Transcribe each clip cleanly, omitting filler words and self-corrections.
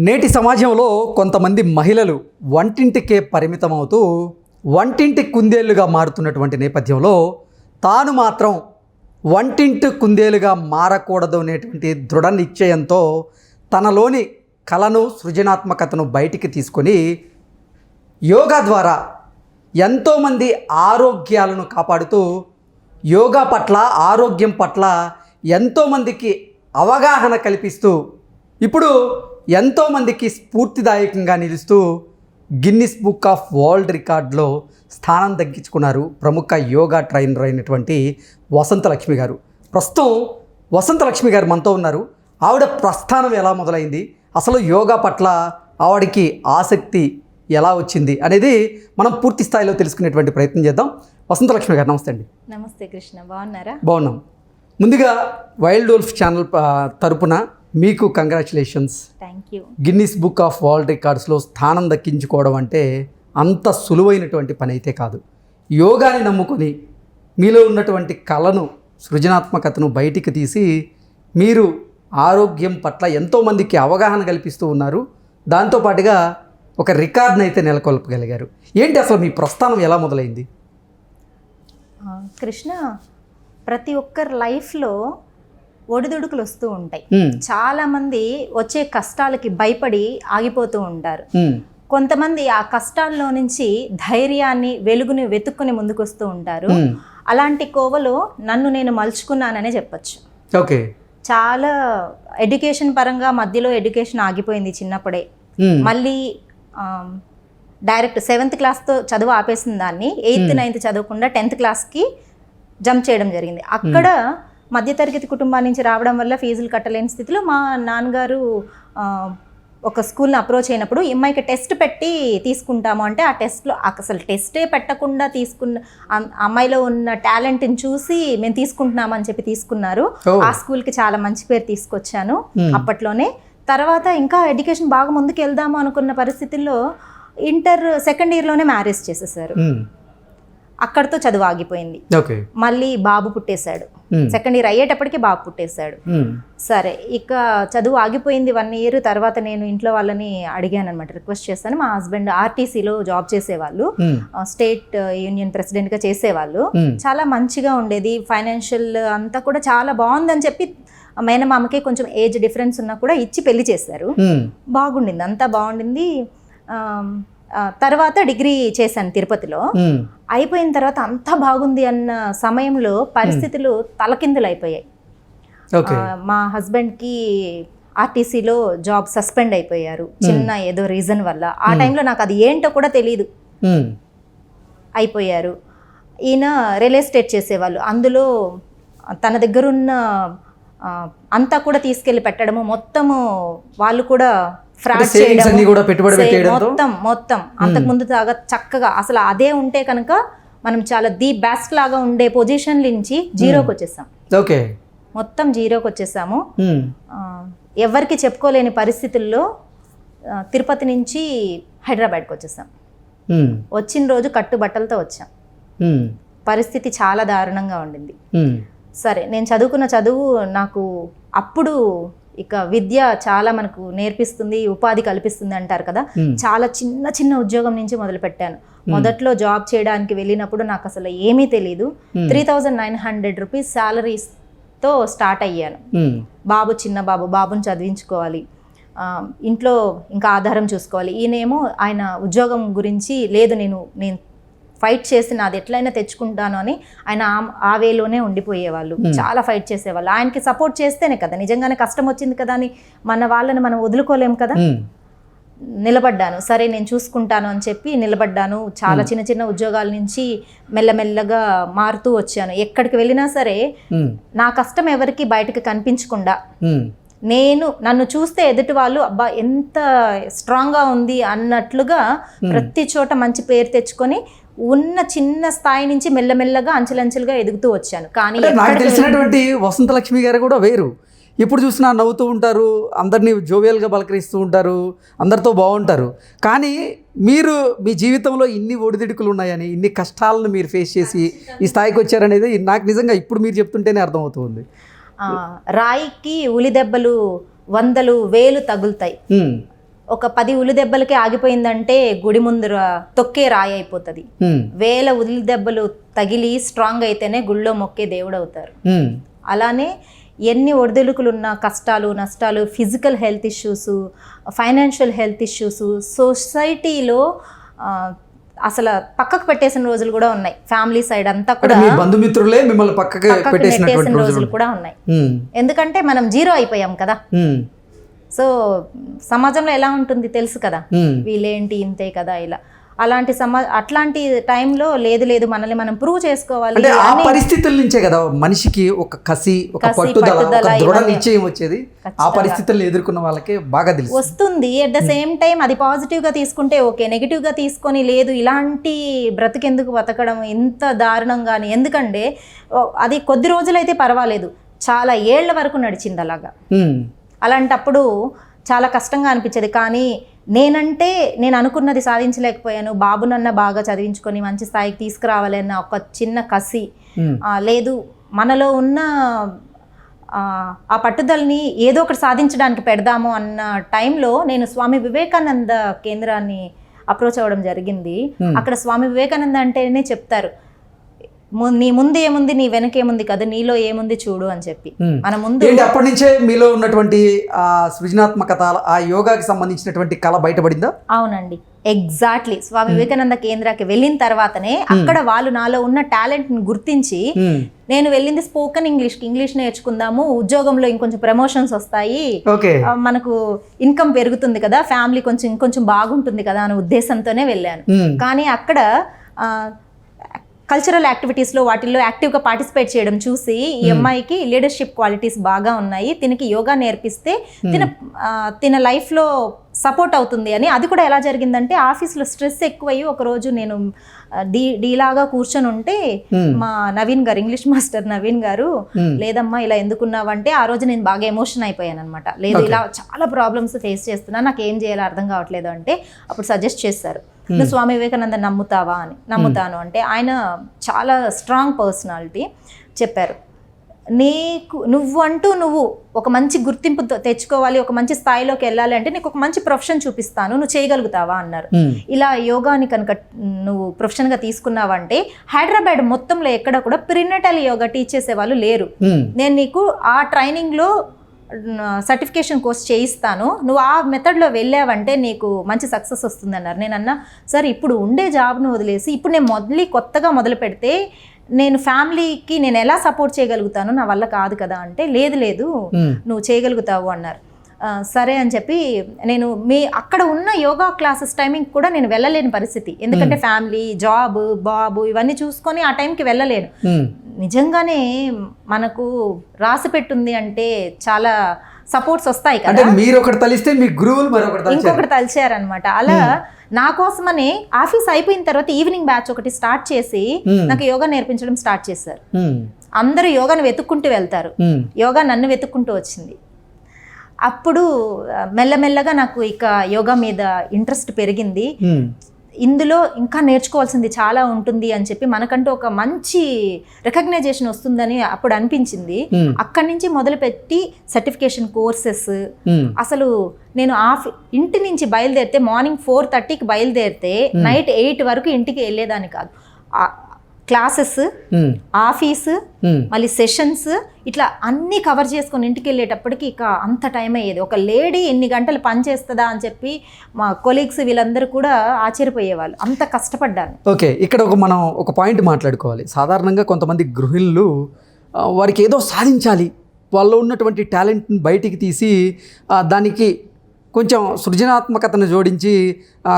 నేటి సమాజంలో కొంతమంది మహిళలు వంటింటికే పరిమితమవుతూ వంటింటి కుందేలుగా మారుతున్నటువంటి నేపథ్యంలో తాను మాత్రం వంటింటి కుందేలుగా మారకూడదు అనేటువంటి దృఢ నిశ్చయంతో తనలోని కళను సృజనాత్మకతను బయటికి తీసుకొని యోగా ద్వారా ఎంతోమంది ఆరోగ్యాలను కాపాడుతూ యోగా పట్ల ఆరోగ్యం పట్ల ఎంతోమందికి అవగాహన కల్పిస్తూ ఇప్పుడు ఎంతోమందికి స్ఫూర్తిదాయకంగా నిలుస్తూ గిన్నిస్ బుక్ ఆఫ్ వరల్డ్ రికార్డులో స్థానం దక్కించుకున్నారు ప్రముఖ యోగా ట్రైనర్ అయినటువంటి వసంతలక్ష్మి గారు. ప్రస్తుతం వసంతలక్ష్మి గారు మనతో ఉన్నారు. ఆవిడ ప్రస్థానం ఎలా మొదలైంది, అసలు యోగా పట్ల ఆవిడకి ఆసక్తి ఎలా వచ్చింది అనేది మనం పూర్తి స్థాయిలో తెలుసుకునేటువంటి ప్రయత్నం చేద్దాం. వసంతలక్ష్మి గారు నమస్తే అండి. నమస్తే కృష్ణ, బాగున్నారా? బాగున్నాం. ముందుగా వైల్డ్ వోల్ఫ్ ఛానల్ తరపున మీకు congratulations. Thank you. Guinness book of world రికార్డ్స్లో స్థానం దక్కించుకోవడం అంటే అంత సులువైనటువంటి పని అయితే కాదు. యోగాని నమ్ముకొని మీలో ఉన్నటువంటి కళను సృజనాత్మకతను బయటికి తీసి మీరు ఆరోగ్యం పట్ల ఎంతోమందికి అవగాహన కల్పిస్తూ ఉన్నారు. దాంతోపాటుగా ఒక రికార్డ్ని అయితే నెలకొల్పగలిగారు. ఏంటి అసలు మీ ప్రస్థానం ఎలా మొదలైంది? కృష్ణ, ప్రతి ఒక్కరి లైఫ్లో ఒడిదుడుకులు వస్తూ ఉంటాయి. చాలామంది వచ్చే కష్టాలకి భయపడి ఆగిపోతూ ఉంటారు. కొంతమంది ఆ కష్టాల్లో నుంచి ధైర్యాన్ని, వెలుగుని వెతుక్కుని ముందుకు వస్తూ ఉంటారు. అలాంటి కోవలో నన్ను నేను మలుచుకున్నాననే చెప్పచ్చు. ఓకే. చాలా ఎడ్యుకేషన్ పరంగా మధ్యలో ఎడ్యుకేషన్ ఆగిపోయింది చిన్నప్పుడే. మళ్ళీ డైరెక్ట్ 7th క్లాస్తో చదువు ఆపేసిన దాన్ని 8th 9th చదవకుండా 10th క్లాస్కి జంప్ చేయడం జరిగింది. అక్కడ మధ్యతరగతి కుటుంబం నుంచి రావడం వల్ల ఫీజులు కట్టలేని స్థితిలో మా నాన్నగారు ఒక స్కూల్ని అప్రోచ్ అయినప్పుడు అమ్మాయికి టెస్ట్ పెట్టి తీసుకుంటాము అంటే ఆ టెస్ట్లో అసలు టెస్టే పెట్టకుండా తీసుకున్న అమ్మాయిలో ఉన్న టాలెంట్ని చూసి మేము తీసుకుంటున్నామని చెప్పి తీసుకున్నారు. ఆ స్కూల్కి చాలా మంచి పేరు తీసుకొచ్చాను అప్పట్లోనే. తర్వాత ఇంకా ఎడ్యుకేషన్ బాగా ముందుకు వెళ్దాము అనుకున్న పరిస్థితుల్లో ఇంటర్ 2nd ఇయర్లోనే మ్యారేజ్ చేసేసారు. అక్కడితో చదువు ఆగిపోయింది. మళ్ళీ బాబు పుట్టేశాడు. 2nd ఇయర్ అయ్యేటప్పటికి బాబు పుట్టేశాడు. సరే, ఇక చదువు ఆగిపోయింది 1 ఇయర్. తర్వాత నేను ఇంట్లో వాళ్ళని అడిగాను అనమాట, రిక్వెస్ట్ చేశాను. మా హస్బెండ్ ఆర్టీసీలో జాబ్ చేసేవాళ్ళు, స్టేట్ యూనియన్ ప్రెసిడెంట్గా చేసేవాళ్ళు. చాలా మంచిగా ఉండేది, ఫైనాన్షియల్ అంతా కూడా చాలా బాగుందని చెప్పి మేనమామకి కొంచెం ఏజ్ డిఫరెన్స్ ఉన్నా కూడా ఇచ్చి పెళ్లి చేశారు. బాగుండింది, అంతా బాగుండింది. తర్వాత డిగ్రీ చేశాను తిరుపతిలో. అయిపోయిన తర్వాత అంతా బాగుంది అన్న సమయంలో పరిస్థితులు తలకిందులు అయిపోయాయి. మా హస్బెండ్కి ఆర్టీసీలో జాబ్ సస్పెండ్ అయిపోయారు చిన్న ఏదో రీజన్ వల్ల. ఆ టైంలో నాకు అది ఏంటో కూడా తెలియదు. అయిపోయారు. ఈయన రియల్ ఎస్టేట్ చేసేవాళ్ళు. అందులో తన దగ్గరున్న అంతా కూడా తీసుకెళ్ళి పెట్టడము, మొత్తము వాళ్ళు కూడా ఫ్రాడ్ చేయడం, మొత్తం అంతకుముందు దాకా చక్కగా అసలు అదే ఉంటే కనుక మనం చాలా ది బెస్ట్ లాగా ఉండే పొజిషన్ నుంచి జీరోకి వచ్చేసాం. మొత్తం జీరోకి వచ్చేసాము. ఎవరికి చెప్పుకోలేని పరిస్థితుల్లో తిరుపతి నుంచి హైదరాబాద్కి వచ్చేసాం. వచ్చిన రోజు కట్టుబట్టలతో వచ్చాం. పరిస్థితి చాలా దారుణంగా ఉండింది. సరే, నేను చదువుకున్న చదువు నాకు అప్పుడు ఇక విద్య చాలా మనకు నేర్పిస్తుంది, ఉపాధి కల్పిస్తుంది అంటారు కదా. చాలా చిన్న చిన్న ఉద్యోగం నుంచి మొదలు పెట్టాను. మొదట్లో జాబ్ చేయడానికి వెళ్ళినప్పుడు నాకు అసలు ఏమీ తెలీదు. 3900 రూపీస్ శాలరీస్తో స్టార్ట్ అయ్యాను. బాబు చిన్న బాబుని చదివించుకోవాలి, ఇంట్లో ఇంకా ఆధారం చూసుకోవాలి. ఈయనేమో ఆయన ఉద్యోగం గురించి లేదు, నేను ఫైట్ చేసి నాది ఎట్లయినా తెచ్చుకుంటాను అని ఆయన ఆ వేలోనే ఉండిపోయేవాళ్ళు. చాలా ఫైట్ చేసేవాళ్ళు. ఆయనకి సపోర్ట్ చేస్తేనే కదా, నిజంగానే కష్టం వచ్చింది కదా అని మన వాళ్ళని మనం వదులుకోలేము కదా. నిలబడ్డాను. సరే, నేను చూసుకుంటాను అని చెప్పి నిలబడ్డాను. చాలా చిన్న చిన్న ఉద్యోగాల నుంచి మెల్లమెల్లగా మారుతూ వచ్చాను. ఎక్కడికి వెళ్ళినా సరే నా కష్టం ఎవరికి బయటకు కనిపించకుండా, నన్ను చూస్తే ఎదుటి వాళ్ళు అబ్బా ఎంత స్ట్రాంగ్గా ఉంది అన్నట్లుగా ప్రతి చోట మంచి పేరు తెచ్చుకొని ఉన్న చిన్న స్థాయి నుంచి మెల్లమెల్లగా అంచెలంచెలుగా ఎదుగుతూ వచ్చాను. కానీ నాకు తెలిసినటువంటి వసంతలక్ష్మి గారు కూడా వేరు. ఎప్పుడు చూసినా నవ్వుతూ ఉంటారు, అందరినీ జోవియల్గా పలకరిస్తూ ఉంటారు, అందరితో బాగుంటారు. కానీ మీరు మీ జీవితంలో ఇన్ని ఒడిదుడుకులు ఉన్నాయని, ఇన్ని కష్టాలను మీరు ఫేస్ చేసి ఈ స్థాయికి వచ్చారనేది నాకు నిజంగా ఇప్పుడు మీరు చెప్తుంటేనే అర్థమవుతుంది. రాయికి ఉలి దెబ్బలు 100,000 తగులుతాయి, ఒక 10 ఉలి దెబ్బలకి ఆగిపోయిందంటే గుడి ముందు తొక్కే రాయి అయిపోతుంది. 1000 ఉలి దెబ్బలు తగిలి స్ట్రాంగ్ అయితేనే గుళ్ళో మొక్కే దేవుడు అవుతారు. అలానే ఎన్ని ఒడిదుడుకులున్న కష్టాలు నష్టాలు, physical health issues, financial health issues, సొసైటీలో అసలు పక్కకు పెట్టేసిన రోజులు కూడా ఉన్నాయి. ఫ్యామిలీ సైడ్ అంతా కూడా బంధుమిత్రులే మిమ్మల్ని పక్కకు పెట్టేసిన రోజులు కూడా ఉన్నాయి. ఎందుకంటే మనం జీరో అయిపోయాం కదా. సో సమాజంలో ఎలా ఉంటుంది తెలుసు కదా, వీళ్ళేంటి ఇంతే కదా ఇలా. అట్లాంటి టైంలో లేదు మనల్ని మనం ప్రూవ్ చేసుకోవాలి. ఆ పరిస్థితుల నుంచే కదా మనిషికి ఒక కసి, ఒక పట్టుదల, ఒక దృఢ నిశ్చయం వచ్చేది. ఆ పరిస్థితులను ఎదుర్కొన్న వాళ్ళకి బాగా తెలుసు వస్తుంది. అట్ ద సేమ్ టైం అది పాజిటివ్ గా తీసుకుంటే ఓకే, నెగిటివ్ గా తీసుకొని లేదు ఇలాంటి బ్రతికెందుకు బతకడం ఇంత దారుణంగాని. ఎందుకంటే అది కొద్ది రోజులైతే పర్వాలేదు, చాలా ఏళ్ల వరకు నడిచింది అలాగా. అలాంటప్పుడు చాలా కష్టంగా అనిపించేది. కానీ నేను అనుకున్నది సాధించలేకపోయాను, బాబునన్నా బాగా చదివించుకొని మంచి స్థాయికి తీసుకురావాలి అన్న ఒక చిన్న కసి, లేదు మనలో ఉన్న ఆ పట్టుదలని ఏదో ఒకటి సాధించడానికి పెడదాము అన్న టైంలో నేను స్వామి వివేకానంద కేంద్రాన్ని అప్రోచ్ అవ్వడం జరిగింది. అక్కడ స్వామి వివేకానంద అంటేనే చెప్తారు, నీ ముందు ఏముంది నీ వెనకేముంది కదా, నీలో ఏముంది చూడు అని చెప్పి. మన ముందు అప్పటి నుంచే మీలో ఉన్నటువంటి సృజనాత్మకత, ఆ యోగాకి సంబంధించినటువంటి కళ బయటపడిందా? అవునండి, ఎగ్జాక్ట్లీ. స్వామి వివేకానంద కేంద్రాకి వెళ్ళిన తర్వాతనే అక్కడ వాళ్ళు నాలో ఉన్న టాలెంట్ ని గుర్తించి, నేను వెళ్ళింది స్పోకెన్ ఇంగ్లీష్ నేర్చుకుందాము, ఉద్యోగంలో ఇంకొంచెం ప్రమోషన్స్ వస్తాయి, మనకు ఇన్కమ్ పెరుగుతుంది కదా, ఫ్యామిలీ ఇంకొంచెం బాగుంటుంది కదా అనే ఉద్దేశంతోనే వెళ్ళాను. కానీ అక్కడ కల్చరల్ యాక్టివిటీస్లో వాటిల్లో యాక్టివ్గా పార్టిసిపేట్ చేయడం చూసి ఈ అమ్మాయికి లీడర్షిప్ క్వాలిటీస్ బాగా ఉన్నాయి, తినకి యోగా నేర్పిస్తే తిన లైఫ్లో సపోర్ట్ అవుతుంది అని. అది కూడా ఎలా జరిగిందంటే ఆఫీస్లో స్ట్రెస్ ఎక్కువయ్యి ఒకరోజు నేను డీలాగా కూర్చొని ఉంటే మా నవీన్ గారు, ఇంగ్లీష్ మాస్టర్ నవీన్ గారు, లేదమ్మా ఇలా ఎందుకున్నావంటే ఆ రోజు నేను బాగా ఎమోషన్ అయిపోయాను అనమాట. లేదు ఇలా చాలా ప్రాబ్లమ్స్ ఫేస్ చేస్తున్నా, నాకు ఏం చేయాలో అర్థం కావట్లేదు అంటే అప్పుడు సజెస్ట్ చేశారు, నువ్వు స్వామి వివేకానంద నమ్ముతావా అని. నమ్ముతాను అంటే ఆయన చాలా స్ట్రాంగ్ పర్సనాలిటీ. చెప్పారు, నువ్వు ఒక మంచి గుర్తింపు తెచ్చుకోవాలి, ఒక మంచి స్థాయిలోకి వెళ్ళాలి అంటే నీకు ఒక మంచి ప్రొఫెషన్ చూపిస్తాను, నువ్వు చేయగలుగుతావా అన్నారు. ఇలా యోగాని కనుక నువ్వు ప్రొఫెషన్గా తీసుకున్నావంటే హైదరాబాద్ మొత్తంలో ఎక్కడ కూడా ప్రినటల్ యోగా టీచ్ చేసే వాళ్ళు లేరు, నేను నీకు ఆ ట్రైనింగ్లో సర్టిఫికేషన్ కోర్స్ చేయిస్తాను, నువ్వు ఆ మెథడ్లో వెళ్ళావంటే నీకు మంచి సక్సెస్ వస్తుందన్నారు. నేను అన్నా, సార్ ఇప్పుడు ఉండే జాబ్ను వదిలేసి ఇప్పుడు నేను కొత్తగా మొదలు పెడితే నేను ఫ్యామిలీకి నేను ఎలా సపోర్ట్ చేయగలుగుతాను, నా వల్ల కాదు కదా అంటే, లేదు నువ్వు చేయగలుగుతావు అన్నారు. సరే అని చెప్పి నేను అక్కడ ఉన్న యోగా క్లాసెస్ టైమింగ్ కూడా నేను వెళ్ళలేని పరిస్థితి, ఎందుకంటే ఫ్యామిలీ, జాబ్, బాబు ఇవన్నీ చూసుకొని ఆ టైంకి వెళ్ళలేను. నిజంగానే మనకు రాసి పెట్టుంది అంటే చాలా సపోర్ట్స్ వస్తాయి కదా, మీరు ఒకటి తలిస్తే మీ గురువులు ఇంకొకటి తలిచారనమాట. అలా నా కోసమని ఆఫీస్ అయిపోయిన తర్వాత ఈవినింగ్ బ్యాచ్ ఒకటి స్టార్ట్ చేసి నాకు యోగా నేర్పించడం స్టార్ట్ చేశారు. అందరూ యోగాను వెతుక్కుంటూ వెళ్తారు, యోగా నన్ను వెతుక్కుంటూ వచ్చింది. అప్పుడు మెల్లమెల్లగా నాకు ఇక యోగా మీద ఇంట్రెస్ట్ పెరిగింది. ఇందులో ఇంకా నేర్చుకోవాల్సింది చాలా ఉంటుంది అని చెప్పి మనకంటూ ఒక మంచి రికగ్నైజేషన్ వస్తుందని అప్పుడు అనిపించింది. అక్కడి నుంచి మొదలుపెట్టి సర్టిఫికేషన్ కోర్సెస్, అసలు నేను ఇంటి నుంచి బయలుదేరితే మార్నింగ్ 4:30కి బయలుదేరితే నైట్ 8 వరకు ఇంటికి వెళ్ళేదాన్ని కాదు. క్లాసెస్, ఆఫీసు, మళ్ళీ సెషన్స్, ఇట్లా అన్నీ కవర్ చేసుకొని ఇంటికి వెళ్ళేటప్పటికి ఇక అంత టైం అయ్యేది. ఒక లేడీ ఎన్ని గంటలు పని చేస్తుందా అని చెప్పి మా కొలీగ్స్ వీళ్ళందరూ కూడా ఆశ్చర్యపోయేవాళ్ళు, అంత కష్టపడ్డాను. ఓకే, ఇక్కడ మనం ఒక పాయింట్ మాట్లాడుకోవాలి. సాధారణంగా కొంతమంది గృహిణులు వారికి ఏదో సాధించాలి, వాళ్ళలో ఉన్నటువంటి టాలెంట్ని బయటికి తీసి దానికి కొంచెం సృజనాత్మకతను జోడించి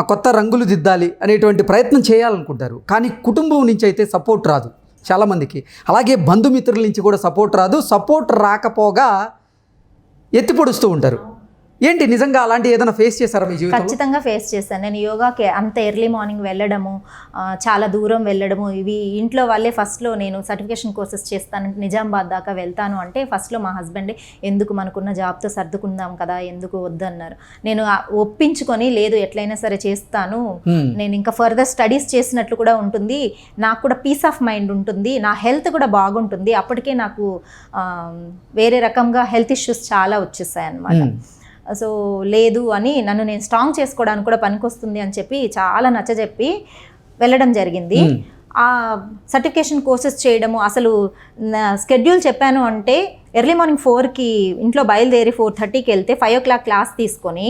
కొత్త రంగులు దిద్దాలి అనేటువంటి ప్రయత్నం చేయాలనుకుంటారు. కానీ కుటుంబం నుంచి అయితే సపోర్ట్ రాదు చాలామందికి, అలాగే బంధుమిత్రుల నుంచి కూడా సపోర్ట్ రాదు. సపోర్ట్ రాకపోగా ఎత్తి పొడుస్తూ ఉంటారు. ఏంటి నిజంగా అలాంటి ఏదైనా ఫేస్ చేశారా మీ జీవితంలో? ఖచ్చితంగా ఫేస్ చేశాను. నేను యోగాకి అంత ఎర్లీ మార్నింగ్ వెళ్ళడము, చాలా దూరం వెళ్ళడము, ఇవి ఇంట్లో వాళ్ళే ఫస్ట్లో నేను సర్టిఫికేషన్ కోర్సెస్ చేస్తానంటే నిజామాబాద్ దాకా వెళ్తాను అంటే ఫస్ట్లో మా హస్బెండే ఎందుకు మనకున్న జాబ్తో సర్దుకుందాం కదా, ఎందుకు వద్దన్నారు. నేను ఒప్పించుకొని లేదు ఎట్లయినా సరే చేస్తాను, నేను ఇంకా ఫర్దర్ స్టడీస్ చేసినట్లు కూడా ఉంటుంది, నాకు కూడా పీస్ ఆఫ్ మైండ్ ఉంటుంది, నా హెల్త్ కూడా బాగుంటుంది. అప్పటికే నాకు వేరే రకంగా హెల్త్ ఇష్యూస్ చాలా వచ్చేసాయి అన్నమాట. సో లేదు అని నన్ను నేను స్ట్రాంగ్ చేసుకోవడానికి కూడా పనికొస్తుంది అని చెప్పి చాలా నచ్చజెప్పి వెళ్ళడం జరిగింది. ఆ సర్టిఫికేషన్ కోర్సెస్ చేయడము, అసలు స్కెడ్యూల్ చెప్పాను అంటే ఎర్లీ మార్నింగ్ 4కి ఇంట్లో బయలుదేరి 4:30కి వెళ్తే 5 o'clock క్లాస్ తీసుకొని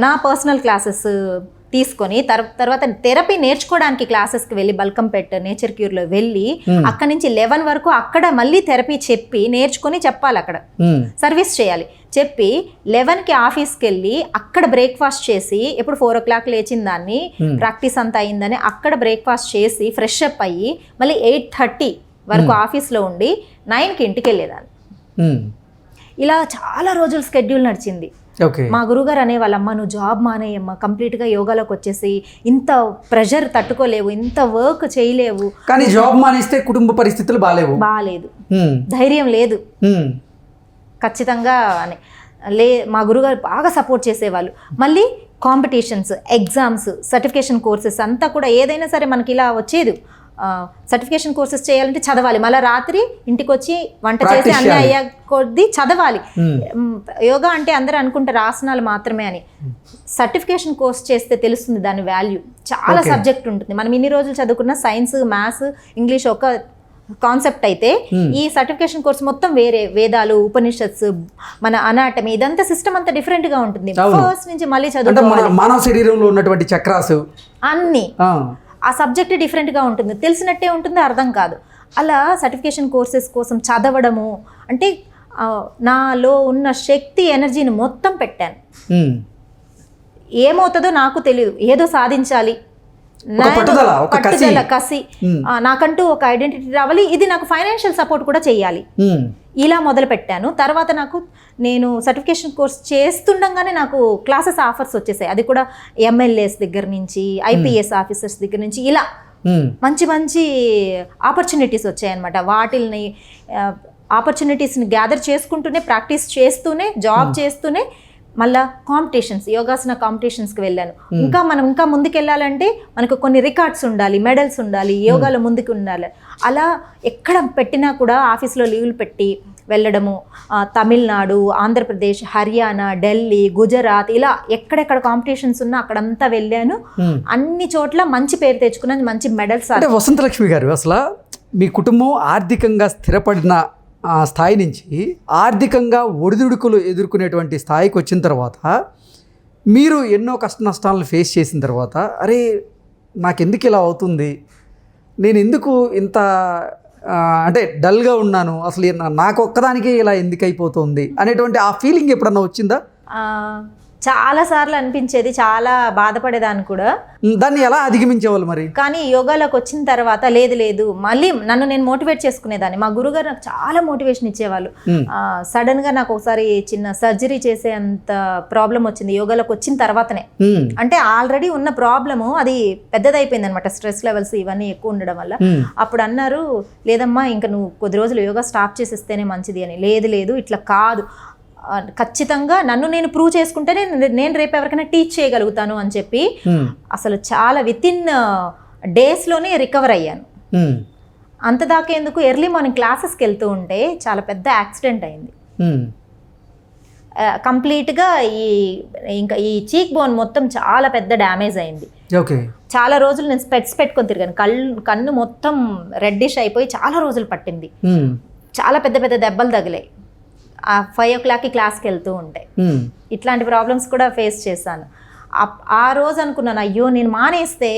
నా పర్సనల్ క్లాసెస్ తీసుకొని తర్వాత థెరపీ నేర్చుకోవడానికి క్లాసెస్కి వెళ్ళి బల్కంపేట్ నేచర్ క్యూర్లో వెళ్ళి అక్కడ నుంచి 11 వరకు అక్కడ మళ్ళీ థెరపీ చెప్పి నేర్చుకొని చెప్పాలి, అక్కడ సర్వీస్ చేయాలి. చెప్పి 11కి ఆఫీస్కి వెళ్ళి అక్కడ బ్రేక్ఫాస్ట్ చేసి, ఎప్పుడు 4 o'clock లేచిన దాన్ని ప్రాక్టీస్ అంతా అయిందని అక్కడ బ్రేక్ఫాస్ట్ చేసి ఫ్రెష్ అప్ అయ్యి మళ్ళీ 8:30 వరకు ఆఫీస్లో ఉండి 9కి ఇంటికి వెళ్ళేదాన్ని. ఇలా చాలా రోజులు స్కెడ్యూల్ నడిచింది. మా గురుగారు అనేవాళ్ళమ్మ, నువ్వు జాబ్ మానేయమ్మ, కంప్లీట్గా యోగాలోకి వచ్చేసి ఇంత ప్రెషర్ తట్టుకోలేవు, ఇంత వర్క్ చేయలేవు. కానీ జాబ్ మానేస్తే కుటుంబ పరిస్థితులు బాగాలేదు, ధైర్యం లేదు ఖచ్చితంగా అని మా గురుగారు బాగా సపోర్ట్ చేసేవాళ్ళు. మళ్ళీ కాంపిటీషన్స్, ఎగ్జామ్స్, సర్టిఫికేషన్ కోర్సెస్ అంతా కూడా ఏదైనా సరే మనకి ఇలా వచ్చేది. సర్టిఫికేషన్ కోర్సెస్ చేయాలంటే చదవాలి, మళ్ళీ రాత్రి ఇంటికి వచ్చి వంట చేసి అన్నీ అయ్యా కొద్దీ చదవాలి. యోగా అంటే అందరూ అనుకుంటారు ఆసనాలు మాత్రమే అని. సర్టిఫికేషన్ కోర్స్ చేస్తే తెలుస్తుంది దాని వాల్యూ. చాలా సబ్జెక్ట్ ఉంటుంది. మనం ఇన్ని రోజులు చదువుకున్న సైన్స్, మ్యాథ్స్, ఇంగ్లీష్ ఒక కాన్సెప్ట్ అయితే ఈ సర్టిఫికేషన్ కోర్స్ మొత్తం వేరే. వేదాలు, ఉపనిషత్స్, మన అనాటమీ, ఇదంతా సిస్టమ్ అంతా డిఫరెంట్ గా ఉంటుంది. ఫస్ట్ నుంచి మళ్ళీ చదువుకోవాలి. మానవ శరీరంలో ఉన్నటువంటి చక్రాసు అన్ని, ఆ సబ్జెక్ట్ డిఫరెంట్గా ఉంటుంది, తెలిసినట్టే ఉంటుంది, అర్థం కాదు. అలా సర్టిఫికేషన్ కోర్సెస్ కోసం చదవడము అంటే నాలో ఉన్న శక్తి, ఎనర్జీని మొత్తం పెట్టాను. ఏమవుతుందో నాకు తెలియదు, ఏదో సాధించాలి, పట్టుదల, కసి, నాకంటూ ఒక ఐడెంటిటీ రావాలి, ఇది నాకు ఫైనాన్షియల్ సపోర్ట్ కూడా చేయాలి. ఇలా మొదలు పెట్టాను. తర్వాత నేను సర్టిఫికేషన్ కోర్స్ చేస్తుండగానే నాకు క్లాసెస్ ఆఫర్స్ వచ్చేసాయి. అది కూడా ఎమ్మెల్యేస్ దగ్గర నుంచి, ఐపీఎస్ ఆఫీసర్స్ దగ్గర నుంచి, ఇలా మంచి మంచి ఆపర్చునిటీస్ వచ్చాయన్నమాట. వాటిని ఆపర్చునిటీస్ని గ్యాదర్ చేసుకుంటూనే, ప్రాక్టీస్ చేస్తూనే, జాబ్ చేస్తూనే మళ్ళా కాంపిటీషన్స్, యోగాసన కాంపిటీషన్స్కి వెళ్ళాను. ఇంకా ముందుకెళ్ళాలంటే మనకు కొన్ని రికార్డ్స్ ఉండాలి, మెడల్స్ ఉండాలి, యోగాలో ముందుకు ఉండాలి. అలా ఎక్కడ పెట్టినా కూడా ఆఫీస్లో లీవ్లు పెట్టి వెళ్ళడము. తమిళనాడు, ఆంధ్రప్రదేశ్, హర్యానా, ఢిల్లీ, గుజరాత్, ఇలా ఎక్కడెక్కడ కాంపిటీషన్స్ ఉన్నా అక్కడంతా వెళ్ళాను. అన్ని చోట్ల మంచి పేరు తెచ్చుకున్నాను, మంచి మెడల్స్. అంటే వసంతలక్ష్మి గారు, అసలు మీ కుటుంబం ఆర్థికంగా స్థిరపడిన ఆ స్థాయి నుంచి ఆర్థికంగా ఒడిదుడుకులు ఎదుర్కొనేటువంటి స్థాయికి వచ్చిన తర్వాత, మీరు ఎన్నో కష్ట నష్టాలను ఫేస్ చేసిన తర్వాత, అరే నాకెందుకు ఇలా అవుతుంది, నేను ఎందుకు ఇంత అంటే డల్గా ఉన్నాను, అసలు నాకు ఒక్కదానికి ఇలా ఎందుకు అయిపోతుంది అనేటువంటి ఆ ఫీలింగ్ ఎప్పుడన్నా వచ్చిందా? చాలా సార్లు అనిపించేది, చాలా బాధపడేదాన్ని కూడా. దాన్ని ఎలా అధిగమించేవాళ్ళు మరి? కానీ యోగాలోకి వచ్చిన తర్వాత లేదు మళ్ళీ నన్ను నేను మోటివేట్ చేసుకునేదాన్ని. మా గురుగారు నాకు చాలా మోటివేషన్ ఇచ్చేవాళ్ళు. సడన్ గా నాకు ఒకసారి చిన్న సర్జరీ చేసే అంత ప్రాబ్లం వచ్చింది యోగాలోకి వచ్చిన తర్వాతనే. అంటే ఆల్రెడీ ఉన్న ప్రాబ్లము అది పెద్దదైపోయింది అనమాట, స్ట్రెస్ లెవెల్స్ ఇవన్నీ ఎక్కువ ఉండడం వల్ల. అప్పుడు అన్నారు, లేదమ్మా ఇంకా నువ్వు కొద్ది రోజులు యోగా స్టాప్ చేసేస్తేనే మంచిది అని. లేదు ఇట్లా కాదు, ఖచ్చితంగా నన్ను నేను ప్రూవ్ చేసుకుంటేనే నేను రేపు ఎవరికైనా టీచ్ చేయగలుగుతాను అని చెప్పి అసలు చాలా వితిన్ డేస్లోనే రికవర్ అయ్యాను. అంతదాకా ఎందుకు, ఎర్లీ మార్నింగ్ క్లాసెస్కి వెళ్తూ ఉంటే చాలా పెద్ద యాక్సిడెంట్ అయింది. కంప్లీట్గా ఈ చీక్ బోన్ మొత్తం చాలా పెద్ద డ్యామేజ్ అయింది. చాలా రోజులు నేను స్పెట్స్ పెట్టుకొని తిరిగాను. కన్ను మొత్తం రెడ్డిష్ అయిపోయి చాలా రోజులు పట్టింది. చాలా పెద్ద పెద్ద దెబ్బలు తగిలాయి 5 o'clock క్లాస్కి వెళ్తూ ఉంటాయి. ఇట్లాంటి ప్రాబ్లమ్స్ కూడా ఫేస్ చేశాను. ఆ రోజు అనుకున్నాను, అయ్యో నేను మానేస్తే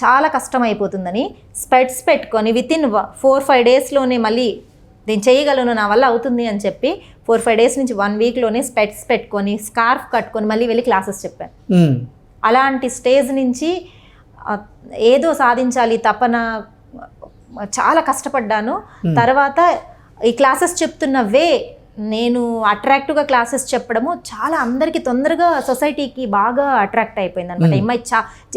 చాలా కష్టం అయిపోతుందని స్పెట్స్ పెట్టుకొని వితిన్ 4-5 డేస్లోనే మళ్ళీ నేను చేయగలను, నా వల్ల అవుతుంది అని చెప్పి 4-5 డేస్ నుంచి 1 వీక్లోనే స్పెట్స్ పెట్టుకొని స్కార్ఫ్ కట్టుకొని మళ్ళీ వెళ్ళి క్లాసెస్ చెప్పాను. అలాంటి స్టేజ్ నుంచి ఏదో సాధించాలి తపన, చాలా కష్టపడ్డాను. తర్వాత ఈ క్లాసెస్ చెప్తున్న నేను అట్రాక్టివ్గా క్లాసెస్ చెప్పడము చాలా అందరికీ తొందరగా సొసైటీకి బాగా అట్రాక్ట్ అయిపోయింది అనమాట. అమ్మాయి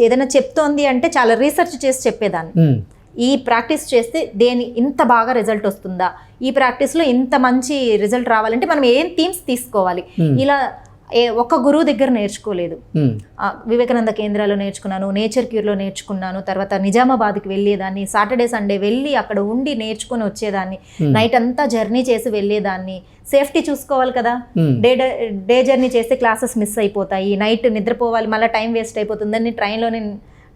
ఏదైనా చెప్తోంది అంటే చాలా రీసెర్చ్ చేసి చెప్పేదాన్ని. ఈ ప్రాక్టీస్ చేస్తే ఇంత బాగా రిజల్ట్ వస్తుందా, ఈ ప్రాక్టీస్లో ఇంత మంచి రిజల్ట్ రావాలంటే మనం ఏం థీమ్స్ తీసుకోవాలి, ఇలా ఒక్క గురువు దగ్గర నేర్చుకోలేదు. ఉమ్, వివేకానంద కేంద్రాలో నేర్చుకున్నాను, నేచర్ క్యూర్లో నేర్చుకున్నాను, తర్వాత నిజామాబాద్కి వెళ్ళేదాన్ని, సాటర్డే సండే వెళ్ళి అక్కడ ఉండి నేర్చుకుని వచ్చేదాన్ని, నైట్ అంతా జర్నీ చేసి వెళ్ళేదాన్ని. సేఫ్టీ చూసుకోవాలి కదా, డే జర్నీ చేస్తే క్లాసెస్ మిస్ అయిపోతాయి, నైట్ నిద్రపోవాలి, మళ్ళీ టైం వేస్ట్ అయిపోతుందని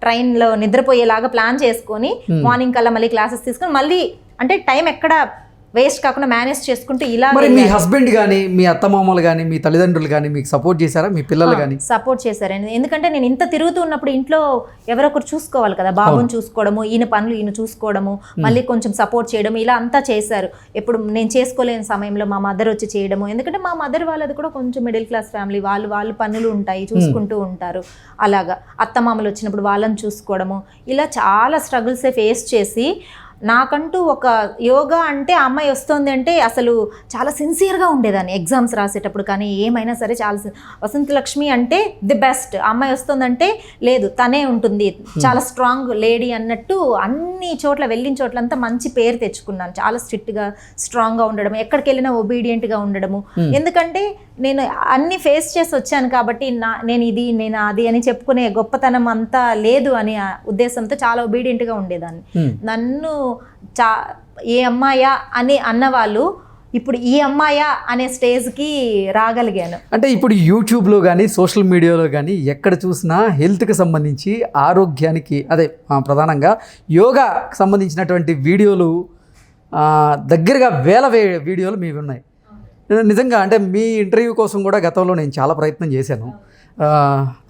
ట్రైన్లో నిద్రపోయేలాగా ప్లాన్ చేసుకొని మార్నింగ్ కల్లా మళ్ళీ క్లాసెస్ తీసుకొని మళ్ళీ అంటే టైం ఎక్కడ వేస్ట్ కాకుండా మేనేజ్ చేసుకుంటూ ఇలా. మరి మీ హస్బెండ్ కానీ మీ అత్తమామలు కానీ మీ తల్లిదండ్రులు కానీ మీకు సపోర్ట్ చేశారా, మీ పిల్లలు కానీ? సపోర్ట్ చేశారండి. ఎందుకంటే నేను ఇంత తిరుగుతూ ఉన్నప్పుడు ఇంట్లో ఎవరొకరు చూసుకోవాలి కదా, బాబుని చూసుకోవడము, ఈయన పనులు ఈయన చూసుకోవడము, మళ్ళీ కొంచెం సపోర్ట్ చేయడం, ఇలా అంతా చేశారు. ఎప్పుడు నేను చేసుకోలేని సమయంలో మా మదర్ వచ్చి చేయడము, ఎందుకంటే మా మదర్ వాళ్ళది కూడా కొంచెం మిడిల్ క్లాస్ ఫ్యామిలీ, వాళ్ళు పనులు ఉంటాయి చూసుకుంటూ ఉంటారు. అలాగా అత్తమామలు వచ్చినప్పుడు వాళ్ళని చూసుకోవడము, ఇలా చాలా స్ట్రగుల్సే ఫేస్ చేసి నాకంటూ ఒక యోగా అంటే ఆ అమ్మాయి వస్తుంది అంటే అసలు చాలా సిన్సియర్గా ఉండేదాన్ని. ఎగ్జామ్స్ రాసేటప్పుడు కానీ ఏమైనా సరే చాలా వసంత లక్ష్మి అంటే ది బెస్ట్, అమ్మాయి వస్తుందంటే లేదు తనే ఉంటుంది, చాలా స్ట్రాంగ్ లేడీ అన్నట్టు అన్ని చోట్ల వెళ్ళిన చోట్లంతా మంచి పేరు తెచ్చుకున్నాను. చాలా స్ట్రిక్ట్గా స్ట్రాంగ్గా ఉండడం, ఎక్కడికి వెళ్ళినా ఒబీడియంట్గా ఉండడము. ఎందుకంటే నేను అన్ని ఫేస్ చేసి వచ్చాను కాబట్టి నేను ఇది నేను అది అని చెప్పుకునే గొప్పతనం అంతా లేదు అనే ఉద్దేశంతో చాలా ఒబీడియంట్గా ఉండేదాన్ని. నన్ను ఏ అమ్మాయా అని అన్నవాళ్ళు ఇప్పుడు ఈ అమ్మాయా అనే స్టేజ్కి రాగలిగాను. అంటే ఇప్పుడు యూట్యూబ్లో కానీ సోషల్ మీడియాలో కానీ ఎక్కడ చూసినా హెల్త్కి సంబంధించి ఆరోగ్యానికి అదే ప్రధానంగా యోగాకి సంబంధించినటువంటి వీడియోలు దగ్గరగా వేల వీడియోలు మీవి ఉన్నాయి. నిజంగా అంటే మీ ఇంటర్వ్యూ కోసం కూడా గతంలో నేను చాలా ప్రయత్నం చేశాను,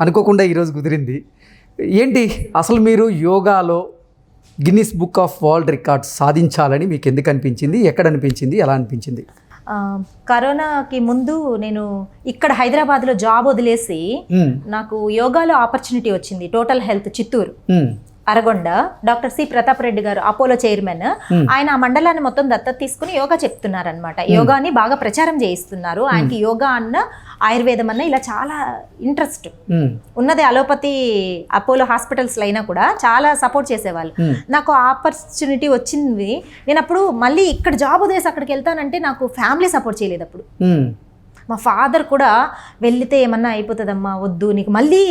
అనుకోకుండా ఈరోజు కుదిరింది. ఏంటి అసలు మీరు యోగాలో Guinness book of world records సాధించాలని మీకు ఎందుకు అనిపించింది, ఎక్కడ అనిపించింది, ఎలా అనిపించింది? కరోనాకి ముందు నేను ఇక్కడ హైదరాబాద్లో జాబ్ వదిలేసి నాకు యోగాలో ఆపర్చునిటీ వచ్చింది. Total health Chittoor Aragonda, doctor C Pratap Reddy గారు అపోలో చైర్మన్, ఆయన ఆ మండలాన్ని మొత్తం దత్తత తీసుకుని యోగా చెప్తున్నారనమాట. యోగాని బాగా ప్రచారం చేయిస్తున్నారు. ఆయనకి యోగా అన్న ఆయుర్వేదం అన్న ఇలా చాలా ఇంట్రెస్ట్ ఉన్నది. అలోపతి అపోలో హాస్పిటల్స్లో అయినా కూడా చాలా సపోర్ట్ చేసేవాళ్ళు. నాకు ఆపర్చునిటీ వచ్చింది. నేను అప్పుడు మళ్ళీ ఇక్కడ జాబ్ వదిలేసి అక్కడికి వెళ్తానంటే నాకు ఫ్యామిలీ సపోర్ట్ చేయలేదు. అప్పుడు మా ఫాదర్ కూడా వెళ్తే ఏమన్నా అయిపోతుందమ్మా, వద్దు, నీకు మళ్ళీ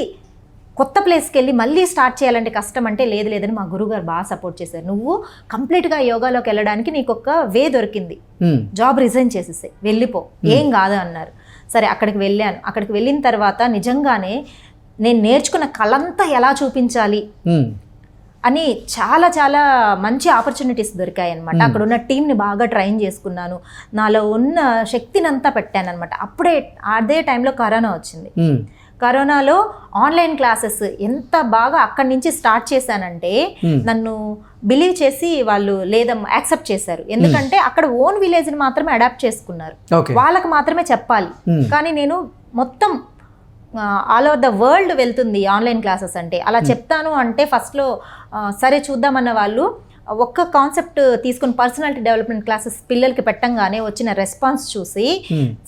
కొత్త ప్లేస్కి వెళ్ళి మళ్ళీ స్టార్ట్ చేయాలంటే కష్టం అంటే లేదని మా గురువుగారు బాగా సపోర్ట్ చేశారు. నువ్వు కంప్లీట్గా యోగాలోకి వెళ్ళడానికి నీకు ఒక వే దొరికింది, జాబ్ రిజైన్ చేసేసే వెళ్ళిపో, ఏం కాదు అన్నారు. సరే అక్కడికి వెళ్ళాను. అక్కడికి వెళ్ళిన తర్వాత నిజంగానే నేను నేర్చుకున్న కళంతా ఎలా చూపించాలి అని చాలా చాలా మంచి ఆపర్చునిటీస్ దొరికాయి అనమాట. అక్కడ ఉన్న టీంని బాగా ట్రైన్ చేసుకున్నాను, నాలో ఉన్న శక్తిని అంతా పెట్టాను అనమాట. అదే టైంలో కరోనా వచ్చింది. కరోనాలో ఆన్లైన్ క్లాసెస్ ఎంత బాగా అక్కడి నుంచి స్టార్ట్ చేశానంటే నన్ను బిలీవ్ చేసి వాళ్ళు లేదమ్మా యాక్సెప్ట్ చేశారు. ఎందుకంటే అక్కడ ఓన్ విలేజ్ని మాత్రమే అడాప్ట్ చేసుకున్నారు, వాళ్ళకి మాత్రమే చెప్పాలి. కానీ నేను మొత్తం ఆల్ ఓవర్ ద వరల్డ్ వెళ్తుంది ఆన్లైన్ క్లాసెస్ అంటే, అలా చెప్తాను అంటే ఫస్ట్లో సరే చూద్దామన్న వాళ్ళు ఒక్క కాన్సెప్ట్ తీసుకుని పర్సనాలిటీ డెవలప్మెంట్ క్లాసెస్ పిల్లలకి పెట్టంగానే వచ్చిన రెస్పాన్స్ చూసి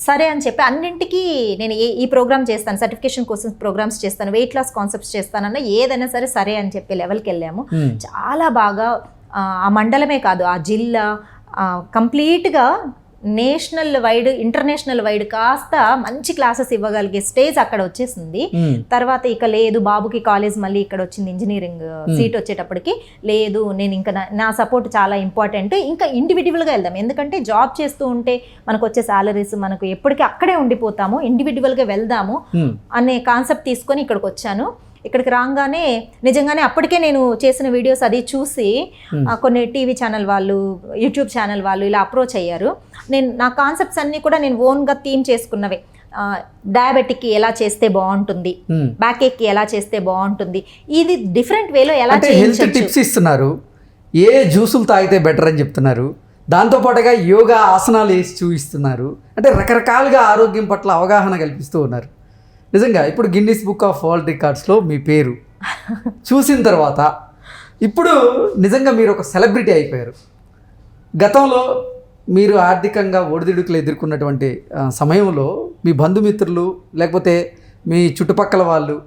సరే అని చెప్పి అన్నింటికీ నేను ఈ ప్రోగ్రామ్ చేస్తాను, సర్టిఫికేషన్ కోర్సెస్ ప్రోగ్రామ్స్ చేస్తాను, వెయిట్ లాస్ కాన్సెప్ట్స్ చేస్తానన్న ఏదైనా సరే అని చెప్పి లెవెల్కి వెళ్ళాము. చాలా బాగా ఆ మండలమే కాదు ఆ జిల్లా కంప్లీట్గా నేషనల్ వైడ్ ఇంటర్నేషనల్ వైడ్ కాస్త మంచి క్లాసెస్ ఇవ్వగలిగే స్టేజ్ అక్కడ వచ్చేసింది. తర్వాత ఇక లేదు, బాబుకి కాలేజ్ మళ్ళీ ఇక్కడ వచ్చింది, ఇంజనీరింగ్ సీట్ వచ్చేటప్పటికి లేదు, నేను ఇంకా నా సపోర్ట్ చాలా ఇంపార్టెంట్, ఇంకా ఇండివిజువల్గా వెళ్దాం. ఎందుకంటే జాబ్ చేస్తూ ఉంటే మనకు వచ్చే సాలరీస్ మనకు ఎప్పటికీ అక్కడే ఉండిపోతాము, ఇండివిజువల్గా వెళ్దాము అనే కాన్సెప్ట్ తీసుకొని ఇక్కడికి వచ్చాను. ఇక్కడికి రాగానే నిజంగానే అప్పటికే నేను చేసిన వీడియోస్ అది చూసి కొన్ని టీవీ ఛానల్ వాళ్ళు, యూట్యూబ్ ఛానల్ వాళ్ళు ఇలా అప్రోచ్ అయ్యారు. నా కాన్సెప్ట్స్ అన్నీ కూడా నేను ఓన్గా థీమ్ చేసుకున్నవే. డయాబెటిక్కి ఎలా చేస్తే బాగుంటుంది, బ్యాక్ ఏక్కి ఎలా చేస్తే బాగుంటుంది, ఇది డిఫరెంట్ వేలో ఎలా హెల్త్ టిప్స్ ఇస్తున్నారు, ఏ జ్యూసులు తాగితే బెటర్ అని చెప్తున్నారు, దాంతోపాటుగా యోగా ఆసనాలు వేసి చూపిస్తున్నారు. అంటే రకరకాలుగా ఆరోగ్యం పట్ల అవగాహన కల్పిస్తూ ఉన్నారు. నిజంగా ఇప్పుడు గిన్నిస్ బుక్ ఆఫ్ వరల్డ్ రికార్డ్స్లో మీ పేరు చూసిన తర్వాత ఇప్పుడు నిజంగా మీరు ఒక సెలబ్రిటీ అయిపోయారు. గతంలో మీరు ఆర్థికంగా ఒడిదుడుకులు ఎదుర్కొన్నటువంటి సమయంలో మీ బంధుమిత్రులు లేకపోతే మీ చుట్టుపక్కల వాళ్ళు